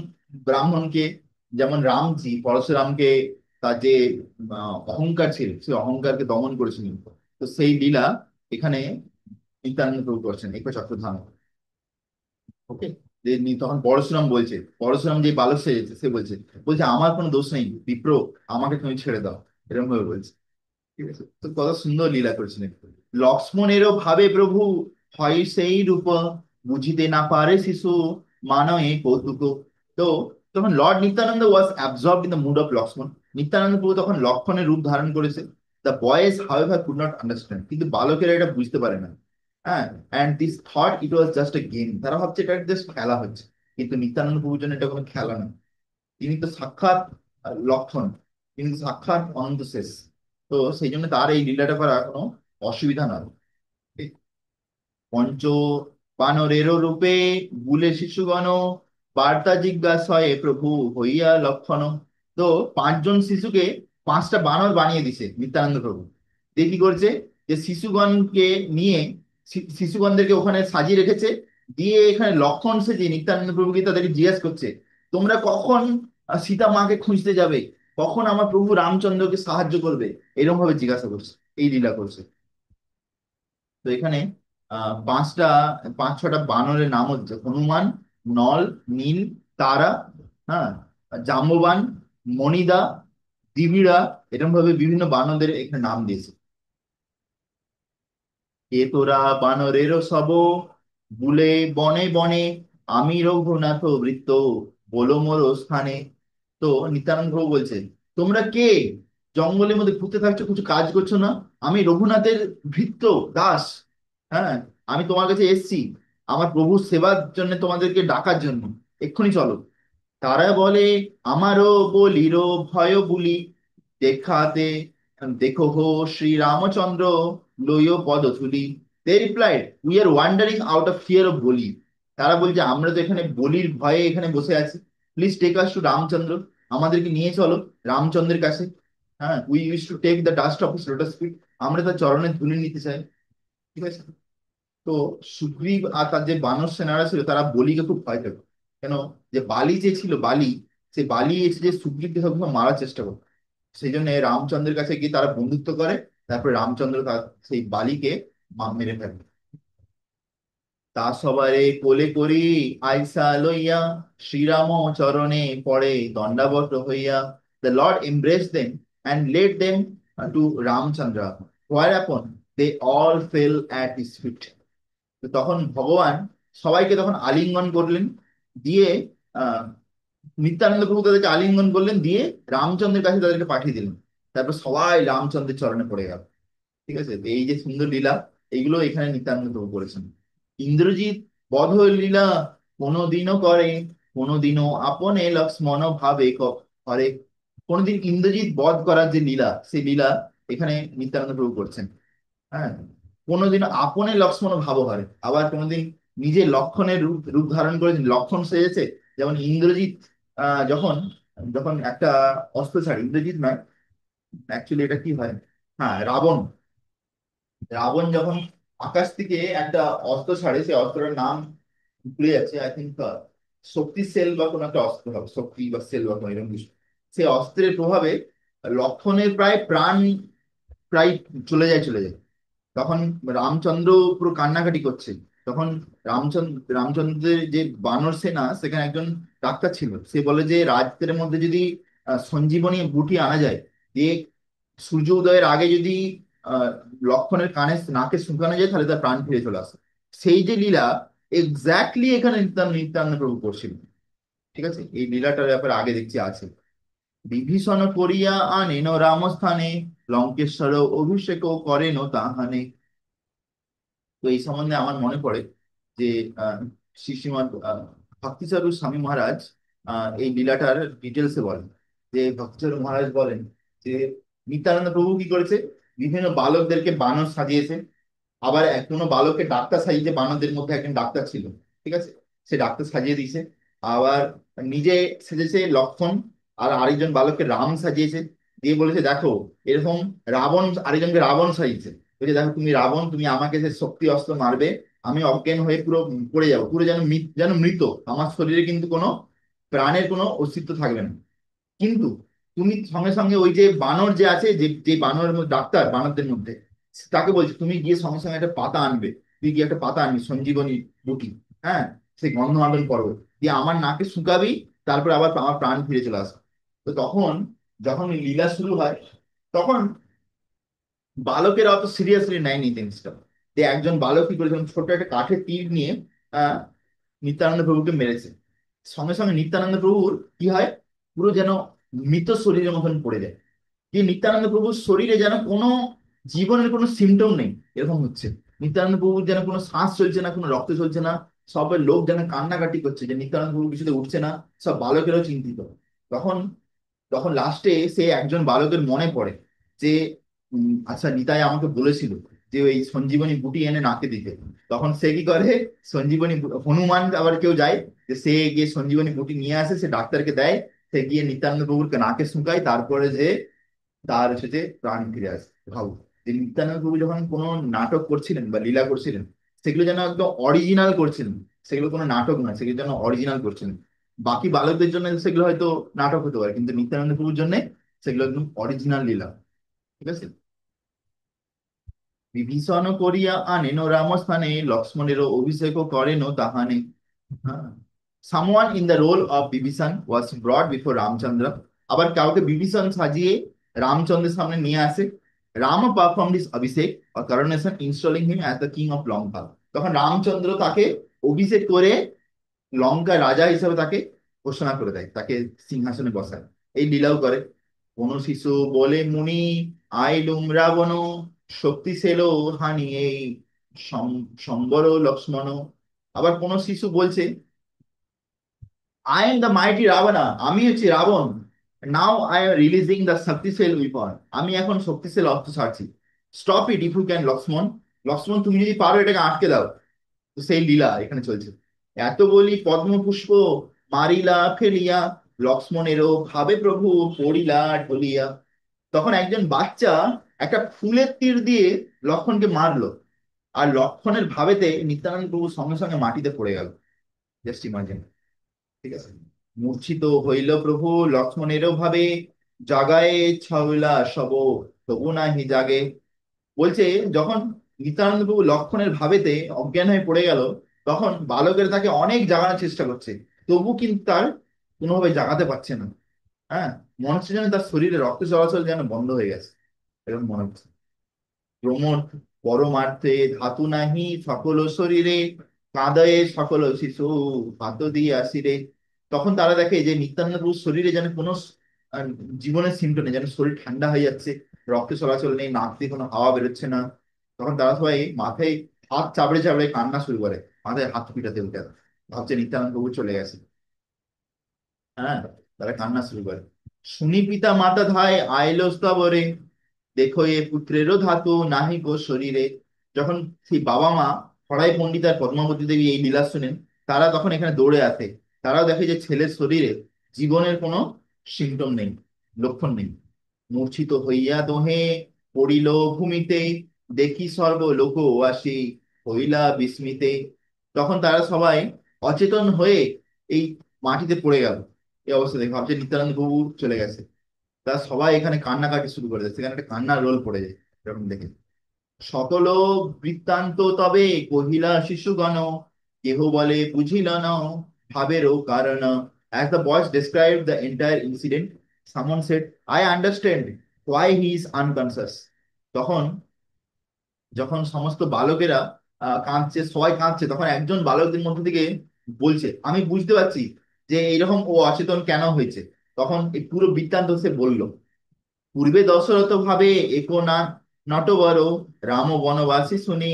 ব্রাহ্মণকে, যেমন রামজি পরশুরামকে তার যে অহংকার ছিল সেই অহংকারকে দমন করেছিলেন, তো সেই লীলা এখানে নিত্যানন্দ প্রভু করছেন এক চক্রধামে। ওকে, যে তখন পরশুরাম বলছে, পরশুরাম যে বালক সেজেছে সে বলছে, বলছে আমার কোনো দোষ নেই বিপ্র, আমাকে তুমি ছেড়ে দাও, এরকম ভাবে বলছে। ঠিক আছে, তো কত সুন্দর লীলা করেছিলেন। লক্ষ্মণেরও ভাবে প্রভু, হয় সেই রূপ, বুঝিতে না পারে শিশু, মানয়ে কৌতুক। তো তখন lord Nityananda was absorbed in the mood of Lakshman. Nityananda Prabhu তখন লক্ষণের রূপ ধারণ করেছে। The boys however could not understand, কিন্তু বালকেরা এটা বুঝতে পারে না। হ্যাঁ, and this thought it was just a game, তারা ভাবছে এটা জাস্ট খেলা হচ্ছে, কিন্তু নিত্যানন্দ প্রভুর জন্য এটা কোনো খেলা না। তিনি তো সাক্ষাৎ লক্ষণ, তিনি তো সাক্ষাৎ অনন্ত শেষ। তো সেই জন্য তার এই লীলাটা করা কোনো অসুবিধা নয়। পঞ্চ বানরেরও রূপে বুলে শিশুগণ, বার্তা জিজ্ঞাসয়ে প্রভু হইয়া লক্ষণ। তো পাঁচজন শিশুকে পাঁচটা বানর বানিয়ে দিছে নিত্যানন্দ প্রভু। দিয়ে কি করছে, যে শিশুগণকে নিয়ে শিশুগণদেরকে ওখানে সাজিয়ে রেখেছে, দিয়ে এখানে লক্ষণ সেজে নিত্যানন্দ প্রভুকে তাদেরকে জিজ্ঞেস করছে, তোমরা কখন সীতা মাকে খুঁজতে যাবে, কখন আমার প্রভু রামচন্দ্রকে সাহায্য করবে, এরকম ভাবে জিজ্ঞাসা করছে, এই লীলা করছে। তো এখানে পাঁচটা, পাঁচ ছটা বানরের নাম হচ্ছে হনুমান, নল, নীল, তারা, হ্যাঁ, জাম্ববান, মণিদা, দিবিড়া, এরকম ভাবে বিভিন্ন বানরদের এখানে নাম দিয়েছে। এ তোরা বানরেরও সব, বুলে বনে বনে, আমি রঘুনাথ বৃত্ত, বলো মোর স্থানে। তো নিত্যানন্দ প্রভু বলছে, তোমরা কে জঙ্গলের মধ্যে ঘুরতে থাকছো, কিছু কাজ করছো না? আমি রঘুনাথের ভৃত্য, দাস। হ্যাঁ, আমি তোমার কাছে এসেছি আমার প্রভুর সেবার জন্য, তোমাদেরকে ডাকার জন্য, এক্ষুনি চলো। তারা বলে, আমারও বলির ভয় বুলি, দেখাতে দেখো হো শ্রী রামচন্দ্র, লইও পদধূলি। They replied, we are wandering out of fear of Bali. তারা বলছে আমরা তো এখানে বলির ভয়ে এখানে বসে আছি, please take us to Ramachandra, আমাদেরকে নিয়ে চলো রামচন্দ্রের কাছে। হ্যাঁ, we use to take the dust of his lotus feet, আমরা তার চরণে ধুলি নিতে চাই। ঠিক আছে। তো সুগ্রীব আর তার যে বানর সেনারা ছিল তারা বলিকে খুব ভয় পেত। কেন, যে বালি যে ছিল বালি, সে বালি এসে যে সুগ্রীবকে সবসময় মারার চেষ্টা করত। সেই জন্য রামচন্দ্রের কাছে গিয়ে তারা বন্ধুত্ব করে, তারপরে রামচন্দ্র তার সেই বালিকে মেরে ফেলে। তা সবারে কোলে করি আইসা লইয়া, শ্রীরাম চরণে পড়ে দণ্ডাবত হইয়া। The Lord embraced them and led them to Ramchandra, whereupon they all fell at his feet. তো তখন ভগবান সবাইকে তখন আলিঙ্গন করলেন, দিয়ে আহ নিত্যানন্দ প্রভু তাদেরকে আলিঙ্গন করলেন, দিয়ে রামচন্দ্রের কাছে তাদেরকে পাঠিয়ে দিলেন। তারপর সবাই রামচন্দ্রের চরণে পড়ে গেল। ঠিক আছে, তো এই যে সুন্দর লীলা, এইগুলো এখানে নিত্যানন্দ প্রভু করেছেন। ইন্দ্রজিৎ বধ লীলা কোনদিনও করে, কোনদিনও আপনে লক্ষ্মণ ভাবে করে। কোনদিন ইন্দ্রজিৎ বধ করার যে লীলা, সেই লীলা এখানে নিত্যানন্দ প্রভু করছেন। হ্যাঁ, কোনোদিন আপনে লক্ষ্মণ ভাবহারে, আবার কোনোদিন নিজে লক্ষণের রূপ রূপ ধারণ করেছেন, লক্ষণ সেজেছে। যেমন ইন্দ্রজিৎ যখন যখন একটা অস্ত্র ছাড়ে, ইন্দ্রজিৎ নয়, অ্যাকচুয়ালি এটা কি হয়, হ্যাঁ, রাবণ। রাবণ যখন আকাশ থেকে একটা অস্ত্র ছাড়ে, সেই অস্ত্রের নাম ভুলে যাচ্ছে, আই থিঙ্ক শক্তি সেল বা কোনো একটা অস্ত্র হবে, শক্তি বা সেল বা কোনো এরকম কিছু। সেই অস্ত্রের প্রভাবে লক্ষণের প্রায় প্রাণ প্রায় চলে যায়। তখন রামচন্দ্র পুরো কান্নাকাটি করছে। তখন রামচন্দ্রের যে বানর সেনা, সেখানে একজন ডাক্তার ছিল, সে বলে যে রাতের মধ্যে যদি সঞ্জীবনী বুটি আনা যায়, দিয়ে সূর্য উদয়ের আগে যদি আহ লক্ষণের কানে নাকে শুকানো যায়, তাহলে তার প্রাণ ফিরে চলে আসে। সেই যে লীলা, এক্স্যাক্টলি এখানে নিত্যানন্দ প্রভু করছিলেন। ঠিক আছে, এই লীলাটার ব্যাপারে আগে দেখছি আছে। বিভীষণ করিয়া আনেন রামস্থানে, লঙ্কেশ্বর অভিষেক করেন তাহানে। তো এই সম্বন্ধে আমার মনে পড়ে যে শ্রী শ্রীমৎ ভক্তিস্বরূপ স্বামী মহারাজ এই লীলাটার ডিটেলসে বলেন। যে ভক্তিস্বরূপ মহারাজ বলেন যে নিত্যানন্দ প্রভু কি করেছে, বিভিন্ন বালকদেরকে বানর সাজিয়েছে। আবার কোনো বালককে ডাক্তার সাজিয়েছে, বানরদের মধ্যে একজন ডাক্তার ছিল, ঠিক আছে, সে ডাক্তার সাজিয়ে দিয়েছে। আবার নিজে সেজেছে লক্ষণ, আর আরেকজন বালককে রাম সাজিয়েছে, দিয়ে বলেছে দেখো এরকম। রাবণ আরেকজনকে রাবণ সাজিয়েছে, বলছে দেখো তুমি রাবণ, তুমি আমাকে সে শক্তি অস্ত্র মারবে, আমি অজ্ঞান হয়ে পুরো পড়ে যাবো, পুরো যেন যেন মৃত, আমার শরীরে কিন্তু কোনো প্রাণের কোনো অস্তিত্ব থাকবে না। কিন্তু তুমি সঙ্গে সঙ্গে ওই যে বানর যে আছে, যে যে বানরের মধ্যে ডাক্তার, বানরদের মধ্যে, তাকে বলছে তুমি গিয়ে সঙ্গে সঙ্গে একটা পাতা আনবে, তুই গিয়ে একটা পাতা আনবি, সঞ্জীবনী বুটি, হ্যাঁ, সেই গন্ধমাদন পর্ব দিয়ে আমার নাকে শুকাবি, তারপর আবার আমার প্রাণ ফিরে চলে আসবে। তো তখন যখন এই লীলা শুরু হয়, তখন বালকেরা অত সিরিয়াসলি নেয়নি জিনিসটা। যে একজন বালক কি করেছে, ছোট একটা কাঠের তীর নিয়ে আহ নিত্যানন্দ প্রভুকে মেরেছে। সঙ্গে সঙ্গে নিত্যানন্দ প্রভুর কি হয়, পুরো যেন মৃত শরীরের মতন পড়ে যায়। যে নিত্যানন্দ প্রভুর শরীরে যেন কোনো জীবনের কোনো সিমটম নেই, এরকম হচ্ছে। নিত্যানন্দ প্রভুর যেন কোনো শ্বাস চলছে না, কোনো রক্ত চলছে না। সবের লোক যেন কান্নাকাটি করছে যে নিত্যানন্দ প্রভু কিছুতে উঠছে না। সব বালকেরও চিন্তিত। তখন তখন লাস্টে সে একজন বালকের মনে পড়ে যে আচ্ছা, নিতাই আমাকে বলেছিল যে ওই সঞ্জীবনী বুটি এনে নাকে দিতে। তখন সে কি করে, হনুমান আবার কেউ যায়, যে সে গিয়ে সঞ্জীবনী বুটি নিয়ে আসে, সে ডাক্তারকে দেয়, সে গিয়ে নিত্যানন্দ প্রভুর নাকে শুকায়, তারপরে যে তার হচ্ছে যে প্রাণ ফিরে আসে। ভাবো যে নিত্যানন্দ প্রভু যখন কোনো নাটক করছিলেন বা লীলা করছিলেন, সেগুলো যেন একদম অরিজিনাল করছিলেন। সেগুলো কোনো নাটক নয়, সেগুলো যেন অরিজিনাল করছিলেন। বাকি বালকদের জন্য সেগুলো হয়তো নাটক হতে পারে, কিন্তু নিত্যানন্দ প্রভুর জন্য সেগুলো একদম অরিজিনাল লীলা। ঠিক আছে। বিভীষণ করিয়া আনেন রামস্থানে, লক্ষ্মণেরও অভিষেক করেন তাহানে। Someone in the role of Bibhishan was brought before Ramachandra. আবার কাউকে বিভীষণ সাজিয়ে রামচন্দ্রের সামনে নিয়ে আসে। Ram perform this abhishek or coronation, installing him as the king of Lanka. তখন রামচন্দ্র তাকে অভিষেক করে লঙ্কা রাজা হিসেবে তাকে ঘোষণা করে দেয়, তাকে সিংহাসনে বসায়। এই লীলাও করে। কোন শিশু বলে মুনি, আইলুম রাবণ, শক্তি সেল হানি এই সম্বর লক্ষ্মণ। আবার কোন শিশু বলছে I am the mighty Ravana, আমি হচ্ছি Ravan. Now I am releasing the শক্তিশালী উইপন, আমি এখন শক্তিশালী অস্ত্র ছাড়ছি। Stop it if you can Lakshman. Lakshman তুমি যদি পারো এটাকে আটকে দাও। তো সেই লীলা এখানে চলছে। এত বলি পদ্মপুষ্প মারিলা ফেলিয়া, লক্ষ্মণেরও ভাবে প্রভু পড়িলা ঢলিয়া। তখন একজন বাচ্চা একটা ফুলের তীর দিয়ে লক্ষ্মণকে মারলো, আর লক্ষ্মণের ভাবেতে নিত্যানন্দ প্রভু সঙ্গে সঙ্গে মাটিতে পড়ে গেল। Just imagine. ঠিক আছে। মূর্ছিত হইল প্রভু লক্ষ্মণেরও ভাবে, জাগায়ে ছাউলা সব, তবু নাহি জাগে। বলছে যখন নিত্যানন্দ প্রভু লক্ষণের ভাবেতে অজ্ঞান হয়ে পড়ে গেল, তখন বালকের তাকে অনেক জাগানোর চেষ্টা করছে, তবু কিন্তু তার কোনোভাবে জাগাতে পারছে না। হ্যাঁ, মনে হচ্ছে যেন তার শরীরে রক্ত চলাচল যেন বন্ধ হয়ে গেছে, এরকম মনে হচ্ছে। প্রমোদ পরমার্থে ধাতু নাহি সকল শরীরে, কাঁদয়ে সকল শিশু হাত দিয়ে আসিরে। তখন তারা দেখে যে নিত্যানন্দ প্রভুর শরীরে যেন কোনো আহ, জীবনের সিমটম নেই, যেন শরীর ঠান্ডা হয়ে যাচ্ছে, রক্ত চলাচল নেই, নাক দিয়ে কোনো হাওয়া বেরোচ্ছে না। তখন তারা সবাই মাথায় হাত চাপড়ে চাপড়ে কান্না শুরু করে, মাথায় হাত পিটাতে উঠে, ভাবছে নিত্যানন্দ প্রভু চলে গেছে। হ্যাঁ, তারা কান্না শুরু করে। শুনি পিতা মাতা ধায় আইলো স্তবরে, দেখো এ পুত্রেরও ধাতু নাহি গো শরীরে। যখন সেই বাবা মা সরাই পণ্ডিত আর পদ্মাবতী দেবী এই লীলা শুনেন, তারা তখন এখানে দৌড়ে আসে। তারাও দেখে যে ছেলের শরীরে জীবনের কোনো সিমটম নেই, লক্ষণ নেই। মূর্ছিত হইয়া দোহে পড়িল ভূমিতে, দেখি সর্ব লোক আসি, হইলা বিস্মিতে। তখন তারা সবাই অচেতন হয়ে এই মাটিতে পড়ে গেল। এই অবস্থা দেখে ভাবছে নিত্যানন্দ প্রভু চলে গেছে। তারা সবাই এখানে কান্নাকাটি শুরু করে দেয়, সেখানে একটা কান্নার রোল পড়ে যায় এরকম দেখে। সকল বৃত্তান্ত তবে কহিলা শিশুগণ, কেহ বলে বুঝিল না ভাবেরও কারণ। As the boys described the entire incident, someone said, I understand why he is unconscious. তখন যখন সমস্ত বালকেরা কাঁদছে, সবাই কাঁদছে, তখন একজন বালকদের মধ্যে থেকে বলছে, আমি বুঝতে পারছি যে এরকম ও অচেতন কেন হয়েছে। তখন এই পুরো বৃত্তান্ত সে বলল। পূর্বে দশরথ ভাবে একো না নটবর, রাম বনবাসী শুনি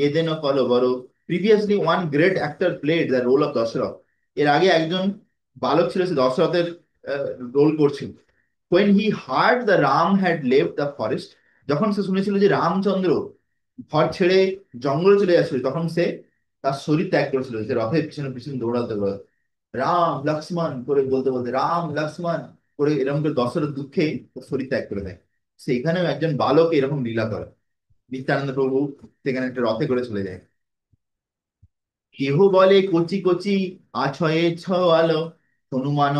এদেন কলবর। Previously one great actor played the role of Dasharath. এর আগে একজন বালক ছিল, সে দশরথের রোল করছিল। when he heard the ram had left the forest, যখন সে শুনেছিল যে রামচন্দ্র ঘর ছেড়ে জঙ্গলে চলে যাচ্ছিল, তখন সে তার শরীর ত্যাগ করেছিল, যে রথের পিছনে পিছনে দৌড়াতে দৌড়াতে রাম লক্ষ্মণ করে বলতে বলতে রাম লক্ষ্মণ করে এরকম করে দশরথ দুঃখে তার শরীর ত্যাগ করে দেয়। সেখানেও একজন বালক এরকম লীলা করে। নিত্যানন্দ প্রভু সেখানে একটা রথে করে চলে যায়। কেহ বলে কচি কচি আছয়ে আলো, হনুমান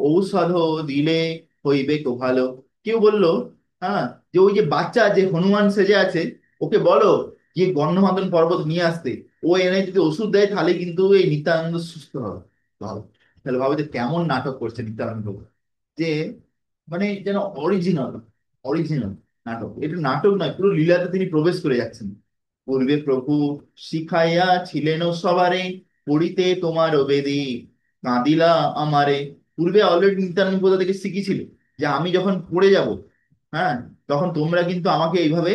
ঔষধ দিলে হইবে তো ভালো। কেউ বললো, হ্যাঁ, যে ওই যে বাচ্চা যে হনুমান সেজে আছে, ওকে বলো গিয়ে গন্ধমাদন পর্বত নিয়ে আসতে। ও এনে যদি ওষুধ দেয় তাহলে কিন্তু এই নিত্যানন্দ সুস্থ হবে। ভালো, তাহলে ভাবে যে কেমন নাটক করছে নিত্যানন্দ, যে মানে যেন অরিজিনাল, অরিজিনাল নাটক। এটা নাটক নয়, পুরো লীলাতে তিনি প্রবেশ করে যাচ্ছেন। পূর্বে প্রভু শিখাইয়া ছিলেন সবারে, পড়িতে তোমার বেদি কাঁদিলা আমারে। পূর্বে অলরেডি নিত্যানন্দ কোথা থেকে শিখিছিল যে আমি যখন পড়ে যাব, হ্যাঁ, তখন তোমরা কিন্তু আমাকে এইভাবে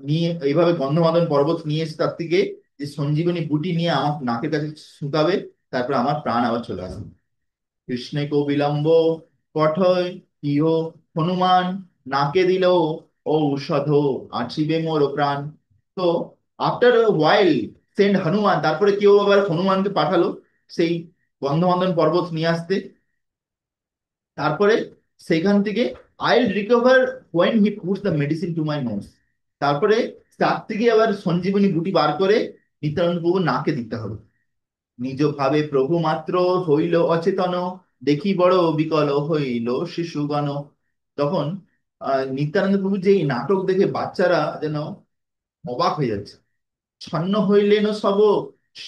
নিয়ে এইভাবে গন্ধমাদন পর্বত নিয়ে এসে তার থেকে যে সঞ্জীবনী বুটি নিয়ে আমার নাকের কাছে শুকাবে, তারপর আমার প্রাণ আবার চলে আসবে। কৃষ্ণে কো বিলম্ব কঠয় ইহ হনুমান, নাকে দিল ঔষধ আছিবে মোর প্রাণ। তো আফটার ওয়াইল সেন্ড হনুমান, তারপরে কেউ আবার হনুমানকে পাঠালো সেই গন্ধমাদন পর্বত নিয়ে আসতে। তারপরে সেখান থেকে I'll recover when he puts the medicine to my nose. তারপরে তার থেকে আবার সঞ্জীবনী গুটি বার করে নিত্যানন্দ প্রভু নাকে দিতে হবে। নিজ ভাবে প্রভু মাত্র হইল অচেতন, দেখি বড় বিকল হইল শিশুগণ। তখন নিত্যানন্দ প্রভু যে এই নাটক দেখে বাচ্চারা যেন অবাক হয়ে যাচ্ছে। ছন্ন হইলেন সব,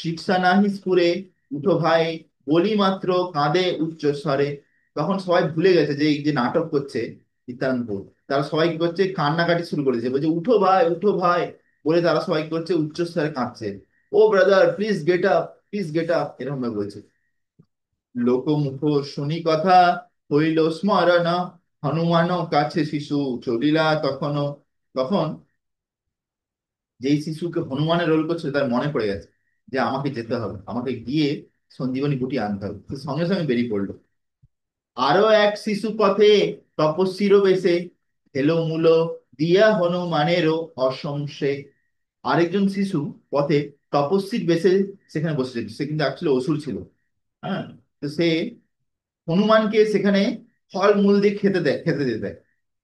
শিক্ষা নাহি স্ফুরে, উঠো ভাই বলি মাত্র কাঁদে উচ্চ স্বরে। তখন সবাই ভুলে গেছে যে এই যে নাটক করছে নিত্যানন্দ প্রভু, তারা সবাই কি করছে, কান্নাকাটি শুরু করেছে, বলছে উঠো ভাই উঠো ভাই বলে তারা সবাই কি করছে, উচ্চ স্বরে কাঁদছে। O brother please get up, please get up, এরকম ভাবে বলছে। লোকমুখ শুনি কথা হইল স্মরণ, হনুমান কাছে শিশু চলিলা তখনও। তখন যেই শিশুকে হনুমানের রোল করছে তার মনে পড়ে গেছে যে আমাকে যেতে হবে, আমাকে গিয়ে সঞ্জীবনী বুটি আনতে হবে। সে সঙ্গে সঙ্গে বেরিয়ে পড়লো। আরো এক শিশু পথে তপস্বীর বেশে, হেলো মূলো দিয়া হনুমানেরও অসংশে। আরেকজন শিশু পথে তপস্বীর বেশে সেখানে বসেছিল, সে কিন্তু অ্যাকচুয়ালি অসুর ছিল। হ্যাঁ, তো সে হনুমানকে সেখানে ফল মূল দিয়ে খেতে দিতে দেয়,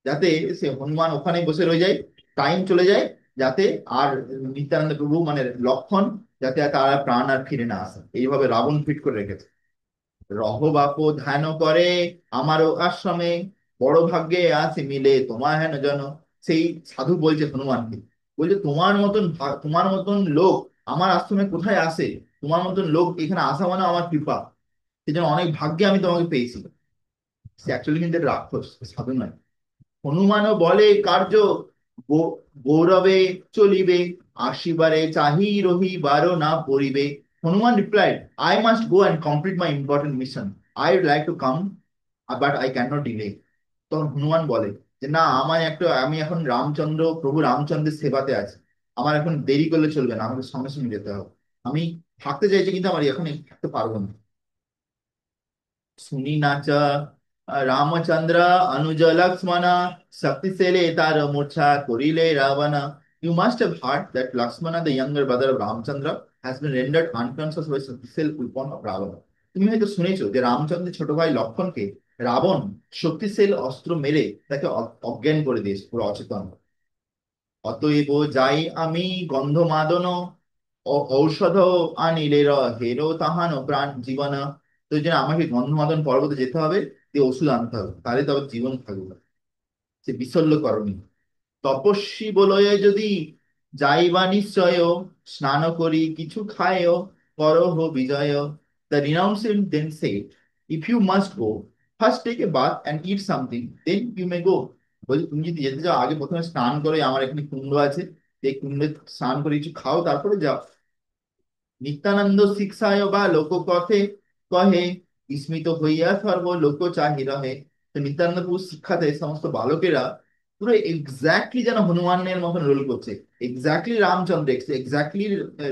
যাতে সে হনুমান ওখানে বসে রয়ে যায়, টাইম চলে যায়, যাতে আর নিত্যানন্দ প্রভু মানে লক্ষণ যাতে আর তারা প্রাণ আর ফিরে না আসে। এইভাবে রাবণ ফিট করে রেখেছে। রহ বাপ ধ্যান করে আমারও আশ্রমে, বড় ভাগ্যে আছে মিলে তোমার হেন জন। সেই সাধু বলছে হনুমানকে, বলছে তোমার মতন তোমার মতন লোক আমার আশ্রমে কোথায় আসে, তোমার মতন লোক এখানে আসা মানে আমার কৃপা, সেই জন্য অনেক ভাগ্যে আমি তোমাকে পেয়েছি। সে অ্যাকচুয়ালি কিন্তু একটা রাক্ষস, সাধু নয়। হনুমানও বলে কার্য গৌরবে চলিবে, আসিবারে চাহি রহিবারও না পড়িবে। Hanuman replied, I must go and complete my important mission, I would like to come but I cannot delay. তখন হনুমান বলে যে না, আমার একটা, আমি এখন রামচন্দ্র প্রভু রামচন্দ্রের সেবাতে আছি, আমার এখন দেরি করলে চলবে না, আমাকে সঙ্গে সঙ্গে যেতে হবে। আমি থাকতে চাইছি কিন্তু আমার এখন থাকতে পারবো না। শুনি নাচা রামচন্দ্র অনুজ লক্ষ্মণ, শক্তিশালী তার মূর্ছা করিলে Ravan. You must have heard that Lakshmana, the younger brother of Ramchandra, has been rendered unconscious by Shaktisel weapon of Ravana. তুমি হয়তো শুনেছো যে রামচন্দ্রের ছোট ভাই লক্ষণকে রাবণ শক্তিশালী অস্ত্র মেরে তাকে অজ্ঞান করে দিয়েছে, পুরো অচেতন। অতএব যাই আমি গন্ধমাদন ঔষধ আনিলের হেরো তাহানো প্রাণ জীবন। তো এই জন্য আমাকে গন্ধমাদন পর্বতে যেতে হবে, দিয়ে ওষুধ আনতে হবে, তাহলে তবে জীবন থাকবে। সে বিশল্য করণী। তপস্বী বলয়ে যদি যাইবা নিশ্চয়, স্নান করি কিছু খায়, করহ বিজয়। The renounced then said, if you must go, first take a bath and eat something, then you may go. বলছি তুমি যদি যেতে চাও আগে প্রথমে স্নান করে, আমার এখানে কুণ্ড আছে, এই কুণ্ডে স্নান করে কিছু খাও, তারপরে যাও। নিত্যানন্দ শিক্ষায় বা লোককথে কহে, স্মিত হইয়া সর্ব লোক চাহি রহে। তো নিত্যানন্দ প্রভু শিক্ষাতে সমস্ত বালকেরা পুরো এক্স্যাক্টলি যেন হনুমানের মতন রোল করছে, এক্স্যাক্টলি রামচন্দ্র, এক্স্যাক্টলি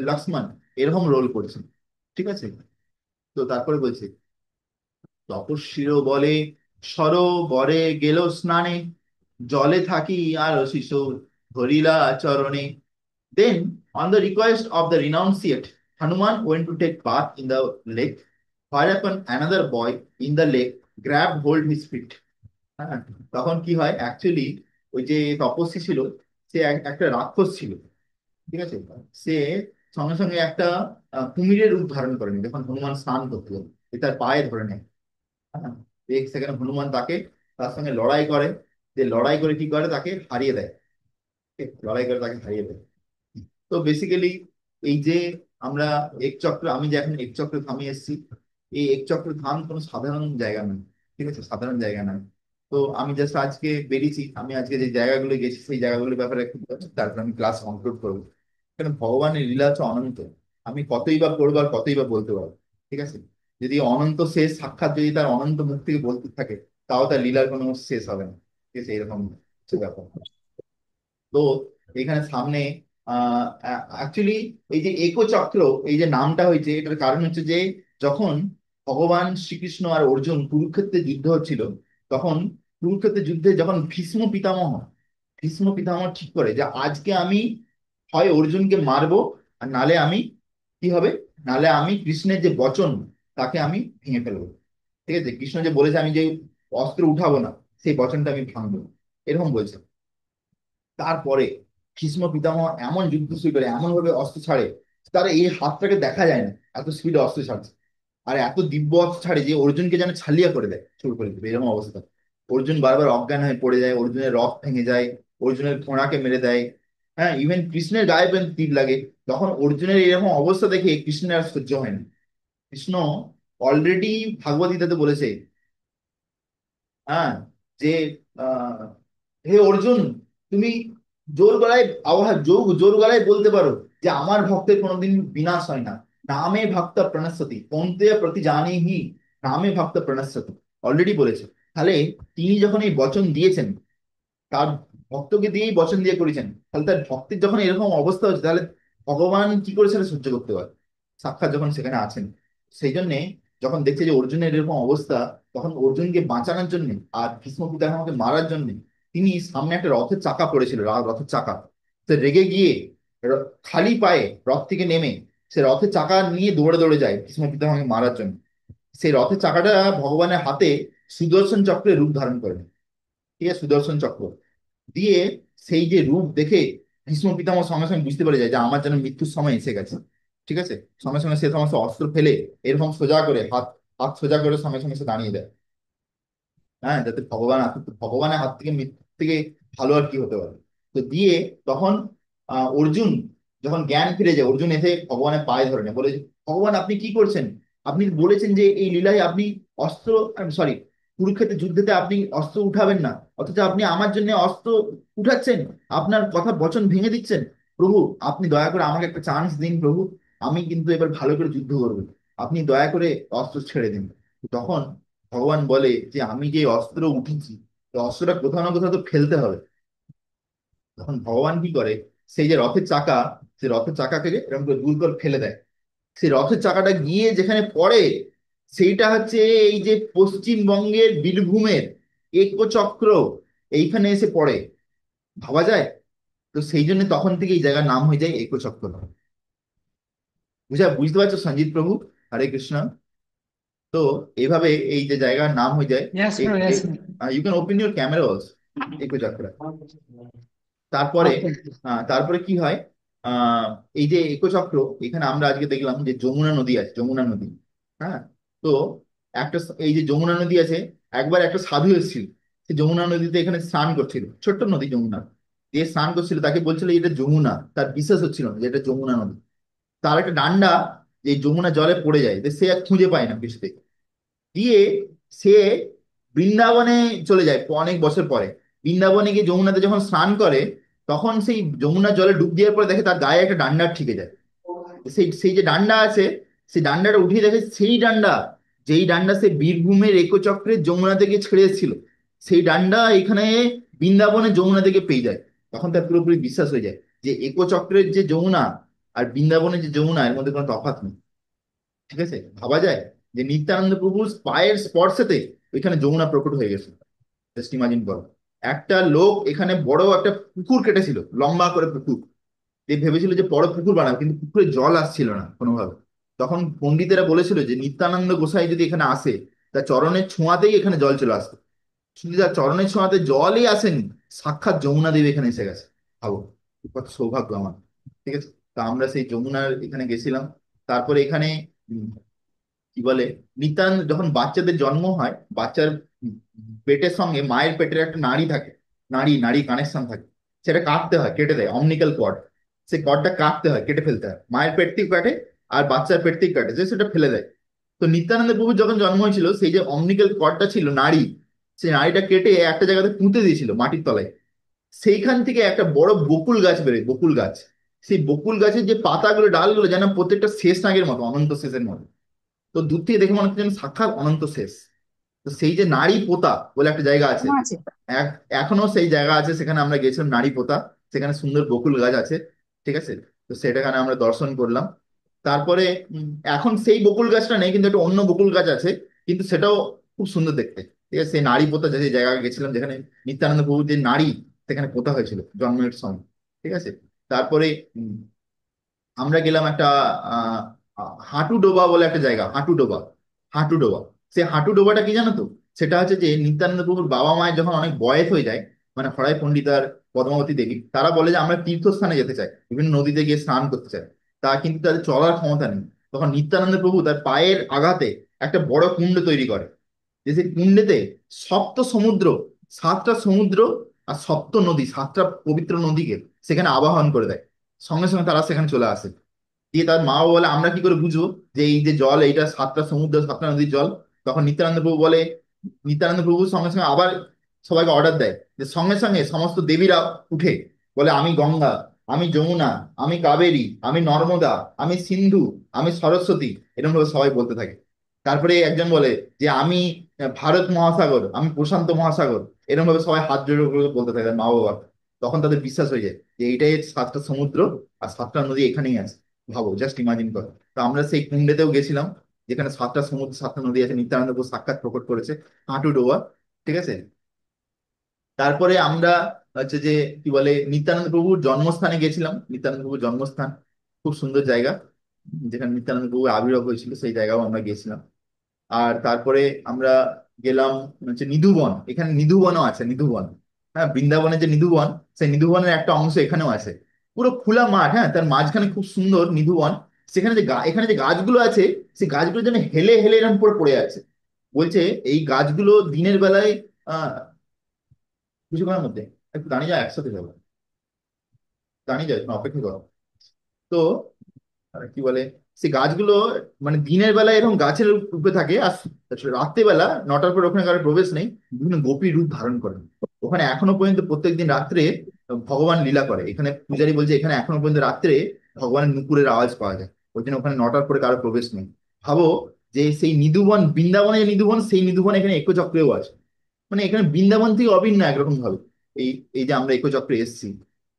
লক্ষ্মণ, এরকম রোল করছে। ঠিক আছে। তো তারপরে বলছে, তপস্বীর বলে সরোবরে গেল স্নানে, জলে থাকি আর শিশু ধরিলা চরণে। Then, on the request of the renunciate, Hanuman went to take bath in the lake, whereupon another boy in the lake grabbed hold his feet. হ্যাঁ, তখন কি হয় অ্যাকচুয়ালি, ওই যে তপস্বী ছিল, সে একটা রাক্ষস ছিল। ঠিক আছে। সে সঙ্গে সঙ্গে একটা কুমিরের রূপ ধারণ করেনি যখন হনুমান স্নান করতে গেল, এ তার পায়ে ধরে নেয়। হ্যাঁ, এক সেকেন্ড হনুমান তাকে, তার সঙ্গে লড়াই করে, যে লড়াই করে কি করে তাকে হারিয়ে দেয়। ঠিক, লড়াই করে তাকে হারিয়ে দেয়। তো বেসিক্যালি এই যে আমরা এক চক্র, আমি যে এখন এক চক্র ধামে এসেছি, এই এক চক্র ধাম কোনো সাধারণ জায়গা নয়। ঠিক আছে, সাধারণ জায়গা নয়। তো আমি জাস্ট আজকে বেরিয়েছি, আমি আজকে যে জায়গাগুলো গেছি সেই জায়গাগুলোর ব্যাপারে একটু বলছি, তারপর আমি ক্লাস কনক্লুড করবো। কারণ ভগবানের লীলা হচ্ছে অনন্ত, আমি কতই বা করবো আর কতই বা বলতে পারবো। ঠিক আছে। যদি অনন্ত শেষ সাক্ষাৎ যদি তার অনন্ত মুখ থেকে বলতে থাকে, তাও তার লীলার কোনো শেষ হবে না। ঠিক আছে, এরকম হচ্ছে ব্যাপার। তো এখানে সামনে অ্যাকচুয়ালি এই যে একচক্র, এই যে নামটা হয়েছে, এটার কারণ হচ্ছে যে যখন ভগবান শ্রীকৃষ্ণ আর অর্জুন কুরুক্ষেত্রে যুদ্ধ হচ্ছিল, তখন কুরুক্ষেত্রের যুদ্ধে যখন ভীষ্ম পিতামহ ঠিক করে যে আজকে আমি হয় অর্জুনকে মারবো, আর নালে আমি কি হবে, নালে আমি কৃষ্ণের যে বচন তাকে আমি ভেঙে ফেলবো। ঠিক আছে, কৃষ্ণ যে বলেছে আমি যে অস্ত্র উঠাবো না, সেই বচনটা আমি ভাঙবো, এরকম বলছে। তারপরে ভীষ্ম পিতামহ এমন যুদ্ধ শুরু করে, এমন ভাবে অস্ত্র ছাড়ে, তারা এই হাতটাকে দেখা যায় না, এত স্পিডে অস্ত্র ছাড়ছে। আর এত দিব্য অস্ত্র ছাড়ে যে অর্জুনকে যেন ছালিয়া করে দেয়, শুরু করে দেবে, এরকম অবস্থা। অর্জুন বারবার অজ্ঞান হয়ে পড়ে যায়, অর্জুনের রথ ভেঙে যায়, অর্জুনের ঘোড়াকে মেরে দেয়। হ্যাঁ, ইভেন কৃষ্ণের গায়ে পর্যন্ত তীর লাগে। তখন অর্জুনের এরকম অবস্থা দেখে কৃষ্ণের আর সহ্য হয় না। কৃষ্ণ অলরেডি ভাগবত গীতাতে বলেছে, হ্যাঁ, যে আহ, হে অর্জুন, তুমি জোর গলায় আওয়াজ জোর গলায় বলতে পারো যে আমার ভক্তের কোনোদিন বিনাশ হয় না। নামে ভক্ত প্রণশ্যতি কৌন্তেয় প্রতি জানে হি, নামে ভক্ত প্রণশ্যতি, অলরেডি বলেছে। তাহলে তিনি যখন এই বচন দিয়েছেন, তার ভক্তকে দিয়েই বচন দিয়ে করেছেন, তাহলে তার ভক্তের যখন এরকম অবস্থা হচ্ছে, তাহলে ভগবান কি করে সেটা সহ্য করতে পারে, সাক্ষাৎ যখন সেখানে আছেন। সেই জন্যে যখন দেখছে যে অর্জুনের এরকম অবস্থা, তখন অর্জুনকে বাঁচানোর জন্য আর ভীষ্ম পিতামহকে মারার জন্য তিনি সামনে একটা রথের চাকা পড়েছিল, রথের চাকা, সে রেগে গিয়ে খালি পায়ে রথ থেকে নেমে সে রথের চাকা নিয়ে দৌড়ে দৌড়ে যায় ভীষ্ম পিতামহকে মারার জন্য। সেই রথের চাকাটা ভগবানের হাতে সুদর্শন চক্রের রূপ ধারণ করে। ঠিক আছে, সুদর্শন চক্র দিয়ে সেই যে রূপ দেখে ভীষ্ম পিতামহ সঙ্গে সঙ্গে বুঝতে পেরে যায় যে আমার যেন মৃত্যুর সময় এসে গেছে। ঠিক আছে, সঙ্গে সঙ্গে সে সমস্ত অস্ত্র ফেলে এরকম সোজা করে হাত হাত সোজা করে সঙ্গে সঙ্গে সে দাঁড়িয়ে দেয়। হ্যাঁ, যাতে ভগবানের হাত থেকে মৃত্যু থেকে ভালো আর কি হতে পারে। তো দিয়ে তখন অর্জুন যখন জ্ঞান ফিরে যায়, অর্জুন এসে ভগবানের পায়ে ধরে নেয়, বলে ভগবান আপনি কি করছেন, আপনি বলেছেন যে এই লীলায় আপনি অস্ত্র, সরি, কুরুক্ষেত্রের যুদ্ধেতে আপনি অস্ত্র উঠাবেন না, অথচ আপনি আমার জন্য অস্ত্র উঠাচ্ছেন, আপনার কথা বচন ভেঙে দিচ্ছেন। প্রভু, আপনি দয়া করে আমাকে একটা চান্স দিন প্রভু, আমি কিন্তু এবার ভালো করে যুদ্ধ করবো, আপনি দয়া করে অস্ত্র ছেড়ে দিন। তখন ভগবান বলে যে আমি যে অস্ত্র উঠেছি, তো অস্ত্রটা কোথাও না কোথাও তো ফেলতে হবে। তখন ভগবান কি করে, সেই যে রথের চাকা, সেই রথের চাকাকে এরকম করে দূর করে ফেলে দেয়। সেই রথের চাকাটা গিয়ে যেখানে পড়ে, সেইটা হচ্ছে এই যে পশ্চিমবঙ্গের বীরভূমের একচক্র, এইখানে এসে পড়ে। ভাবা যায়। তো সেই জন্য তখন থেকে এই জায়গার নাম হয়ে যায় একচক্র। বুঝতে পারছো সঞ্জিত প্রভু? হরে কৃষ্ণ। তো এইভাবে এই যে জায়গার নাম হয়ে যায় Yes, bro. Yes, bro. You can open your camera also, Ekachakra. তারপরে Okay. তারপরে কি হয়, আহ এই যে একচক্র, এখানে আমরা আজকে দেখলাম যে যমুনা নদী আছে, যমুনা নদী। হ্যাঁ। তো একটা এই যে যমুনা নদী আছে, একবার একটা সাধু এসেছিল, সে যমুনা নদীতে এখানে স্নান করছিল, ছোট্ট নদী যমুনা, যে স্নান করছিল তাকে বলছিল এটা যমুনা, তার বিশ্বাস হচ্ছিল না যে এটা যমুনা নদী। তার একটা ডান্ডা এই যমুনা জলে পড়ে যায়, যে সে আর খুঁজে পায় না কিছুতে। দিয়ে সে বৃন্দাবনে চলে যায় অনেক বছর পরে। বৃন্দাবনে গিয়ে যমুনাতে যখন স্নান করে, তখন সেই যমুনার জলে ডুব দেওয়ার পরে দেখে তার গায়ে একটা ডান্ডা ঠিকে যায়। সেই সেই যে ডান্ডা আছে, সেই ডান্ডাটা উঠিয়ে দেখে সেই ডান্ডা, যেই ডান্ডা সে বীরভূমের একচক্রের যমুনা থেকে ছেড়ে এসেছিল, সেই ডান্ডা এখানে বৃন্দাবনে যমুনা থেকে পেয়ে যায়। তখন তার পুরোপুরি বিশ্বাস হয়ে যায় যে একচক্রের যে যমুনা আর বৃন্দাবনের যে যমুনা, এর মধ্যে কোনো তফাৎ নেই। ঠিক আছে, ভাবা যায় যে নিত্যানন্দ প্রভুর পায়ের স্পর্শেতে ওইখানে যমুনা প্রকট হয়ে গেছে। জাস্ট ইমাজিন করো, একটা লোক এখানে বড় একটা পুকুর কেটেছিল, লম্বা করে পুকুর, যে ভেবেছিল যে বড় পুকুর বানাবে, কিন্তু পুকুরে জল আসছিল না কোনোভাবে। তখন পণ্ডিতেরা বলেছিল যে নিত্যানন্দ গোসাই যদি এখানে আসে, তার চরণের ছোঁয়াতেই এখানে জল চলে আসতো। শুধু তার চরণের ছোঁয়াতে জলই আসেনি, সাক্ষাৎ যমুনা দেবী এখানে এসে গেছে। ভাবো কত সৌভাগ্য আমার। ঠিক আছে। তো আমরা সেই যমুনার এখানে গেছিলাম। তারপরে এখানে কি বলে, নিত্যানন্দ যখন বাচ্চাদের জন্ম হয়, বাচ্চার পেটের সঙ্গে মায়ের পেটের একটা নাড়ি থাকে, নাড়ি নাড়ি কানেকশন থাকে, সেটা কাটতে হয়, কেটে দেয় অমনিক্যাল কর্ড। সেই কর্ডটা কাটতে হয়, কেটে ফেলতে হয়, মায়ের পেট থেকে কাটে আর বাচ্চার পেট থেকে কাটে, যে সেটা ফেলে দেয়। তো নিত্যানন্দ প্রভুর যখন জন্ম হয়েছিল, সেই যে অমনিক্যাল কর্ডটা ছিল, নাড়ি, সেই নাড়িটা কেটে একটা জায়গাতে পুঁতে দিয়েছিল মাটির তলায়। সেইখান থেকে একটা বড় বকুল গাছ বেরোয়, বকুল গাছ। সেই বকুল গাছের যে পাতাগুলো, ডালগুলো যেন প্রত্যেকটা শেষ নাগের মতো, অনন্ত শেষের মতো। তো দূর থেকে দেখে মনে হচ্ছে যেন সাক্ষাৎ অনন্ত শেষ। তো সেই যে নারী পোতা বলে একটা জায়গা আছে, এখনো আছে। এখনো সেই জায়গা আছে, সেখানে আমরা গেছিলাম, নারী পোতা। সেখানে সুন্দর বকুল গাছ আছে। ঠিক আছে। তো সেটাখানে আমরা দর্শন করলাম। তারপরে এখন সেই বকুল গাছটা নেই, কিন্তু একটা অন্য বকুল গাছ আছে, কিন্তু সেটাও খুব সুন্দর দেখতে। ঠিক আছে, সেই নারী পোতা যে জায়গায় গেছিলাম, যেখানে নিত্যানন্দ প্রভুর যে নারী সেখানে পোতা হয়েছিল জন্মের সময়। ঠিক আছে। তারপরে আমরা গেলাম একটা আহ হাঁটু ডোবা বলে একটা জায়গা, হাঁটু ডোবা। হাঁটু ডোবা, সে হাঁটু ডোবাটা কি জানো তো? সেটা হচ্ছে যে নিত্যানন্দ প্রভুর বাবা মায়ের যখন অনেক বয়স হয়ে যায়, মানে হরাই পণ্ডিত আর পদ্মাবতী দেবী, তারা বলে যে আমরা তীর্থস্থানে যেতে চাই, বিভিন্ন নদীতে গিয়ে স্নান করতে চাই। তা কিন্তু তাদের চলার ক্ষমতা নেই। তখন নিত্যানন্দ প্রভু তার পায়ের আঘাতে একটা বড় কুণ্ড তৈরি করে, যে সেই কুণ্ডেতে সপ্ত সমুদ্র, সাতটা সমুদ্র আর সপ্ত নদী, সাতটা পবিত্র নদীকে সেখানে আবাহন করে দেয়। সঙ্গে সঙ্গে তারা সেখানে চলে আসে। দিয়ে তার মা বলে আমরা কি করে বুঝবো যে এই যে জল, এইটা সাতটা সমুদ্র সাতটা নদীর জল? তখন নিত্যানন্দ প্রভু বলে, নিত্যানন্দ প্রভু সঙ্গে সঙ্গে আবার সবাইকে অর্ডার দেয় যে সঙ্গে সঙ্গে সমস্ত দেবীরা উঠে বলে আমি গঙ্গা, আমি যমুনা, আমি কাবেরী, আমি নর্মদা, আমি সিন্ধু, আমি সরস্বতী, এরকম ভাবে সবাই বলতে থাকে। তারপরে একজন বলে যে আমি ভারত মহাসাগর, আমি প্রশান্ত মহাসাগর, এরকম ভাবে সবাই হাত জোড়ো করে বলতে থাকে তার মা বাবা। তখন তাদের বিশ্বাস হয়ে যায় যে এইটাই সাতটা সমুদ্র আর সাতটা নদী এখানেই আছে। ভাবো, জাস্ট ইমাজিন করো। তো আমরা সেই কুণ্ডেতেও গেছিলাম, যেখানে সাতটা সমুদ্র সাতটা নদী আছে, নিত্যানন্দ প্রভু সাক্ষাৎ প্রকট করেছে, হাঁটু ডোবা। ঠিক আছে। তারপরে আমরা হচ্ছে যে কি বলে নিত্যানন্দ প্রভুর জন্মস্থানে গেছিলাম, নিত্যানন্দ প্রভুর জন্মস্থান খুব সুন্দর জায়গা, যেখানে নিত্যানন্দ প্রভু আবির্ভাব হয়েছিল, সেই জায়গাও আমরা গেছিলাম। আর তারপরে আমরা গেলাম হচ্ছে নিধুবন, এখানে নিধুবনও আছে, নিধুবন। হ্যাঁ, বৃন্দাবনের যে নিধুবন, সেই নিধুবনের একটা অংশ এখানেও আছে। পুরো খোলা মাঠ, হ্যাঁ, তার মাঝখানে খুব সুন্দর নিধুবন। সেখানে যে এখানে যে গাছগুলো আছে, সেই গাছগুলো যেন হেলে হেলে এরকম পড়ে পড়ে আছে। বলছে এই গাছগুলো দিনের বেলায় আহ কিছুক্ষণের মধ্যে একটু দাঁড়িয়ে যায়, একসাথে যাবো, দাঁড়িয়ে যায়, তুমি অপেক্ষা করো। তো কি বলে, সেই গাছগুলো মানে দিনের বেলা এরকম গাছের রূপে থাকে, আর রাত্রেবেলা 9টার পর ওখানে কারো প্রবেশ নেই, বিভিন্ন গোপী রূপ ধারণ করেন। ওখানে এখনো পর্যন্ত প্রত্যেকদিন রাত্রে ভগবান লীলা করে। এখানে পূজারী বলছে এখানে এখনো পর্যন্ত রাত্রে ভগবানের নুপুরের আওয়াজ পাওয়া যায়। ওই জন্য ওখানে 9টার পরে কারো প্রবেশ নেই। ভাবো যে সেই নিধুবন, বৃন্দাবনে যে নিধুবন, সেই নিধুবন এখানে একচক্রেও আছে। মানে এখানে বৃন্দাবন থেকে অভিন্ন একরকম ভাবে এই এই যে আমরা একচক্রে এসেছি।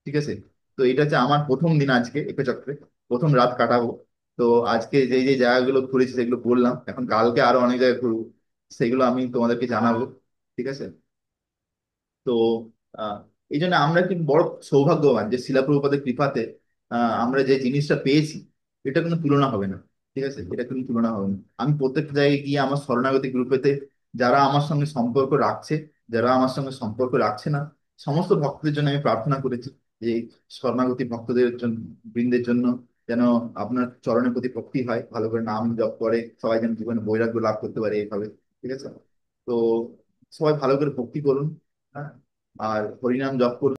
ঠিক আছে। তো এটা হচ্ছে আমার প্রথম দিন আজকে একচক্রে, প্রথম রাত কাটাবো। তো আজকে যে যে জায়গাগুলো ঘুরেছি সেগুলো বললাম, এখন কালকে আরো অনেক জায়গায় ঘুরবো, সেগুলো আমি তোমাদেরকে জানাবো। ঠিক আছে। তো আহ এই জন্য আমরা কি বড় সৌভাগ্যবান যে শিলা প্রভুপাদের কৃপাতে আমরা যে জিনিসটা পেয়েছি, এটা কোনো তুলনা হবে না। ঠিক আছে, এটা কোনো তুলনা হবে না। আমি প্রত্যেক জায়গায় গিয়ে আমার শরণাগতি গ্রুপেতে যারা আমার সঙ্গে সম্পর্ক রাখছে, যারা আমার সঙ্গে সম্পর্ক রাখছে না, সমস্ত ভক্তদের জন্য আমি প্রার্থনা করেছি যে এই শরণাগতি ভক্তদের জন্য, বৃন্দের জন্য যেন আপনার চরণের প্রতি ভক্তি হয়, ভালো করে নাম জপ করে, সবাই যেন জীবনে বৈরাগ্য লাভ করতে পারে এইভাবে। ঠিক আছে, তো সবাই ভালো করে ভক্তি করুন। হ্যাঁ, আর হরিনাম জপ করুন।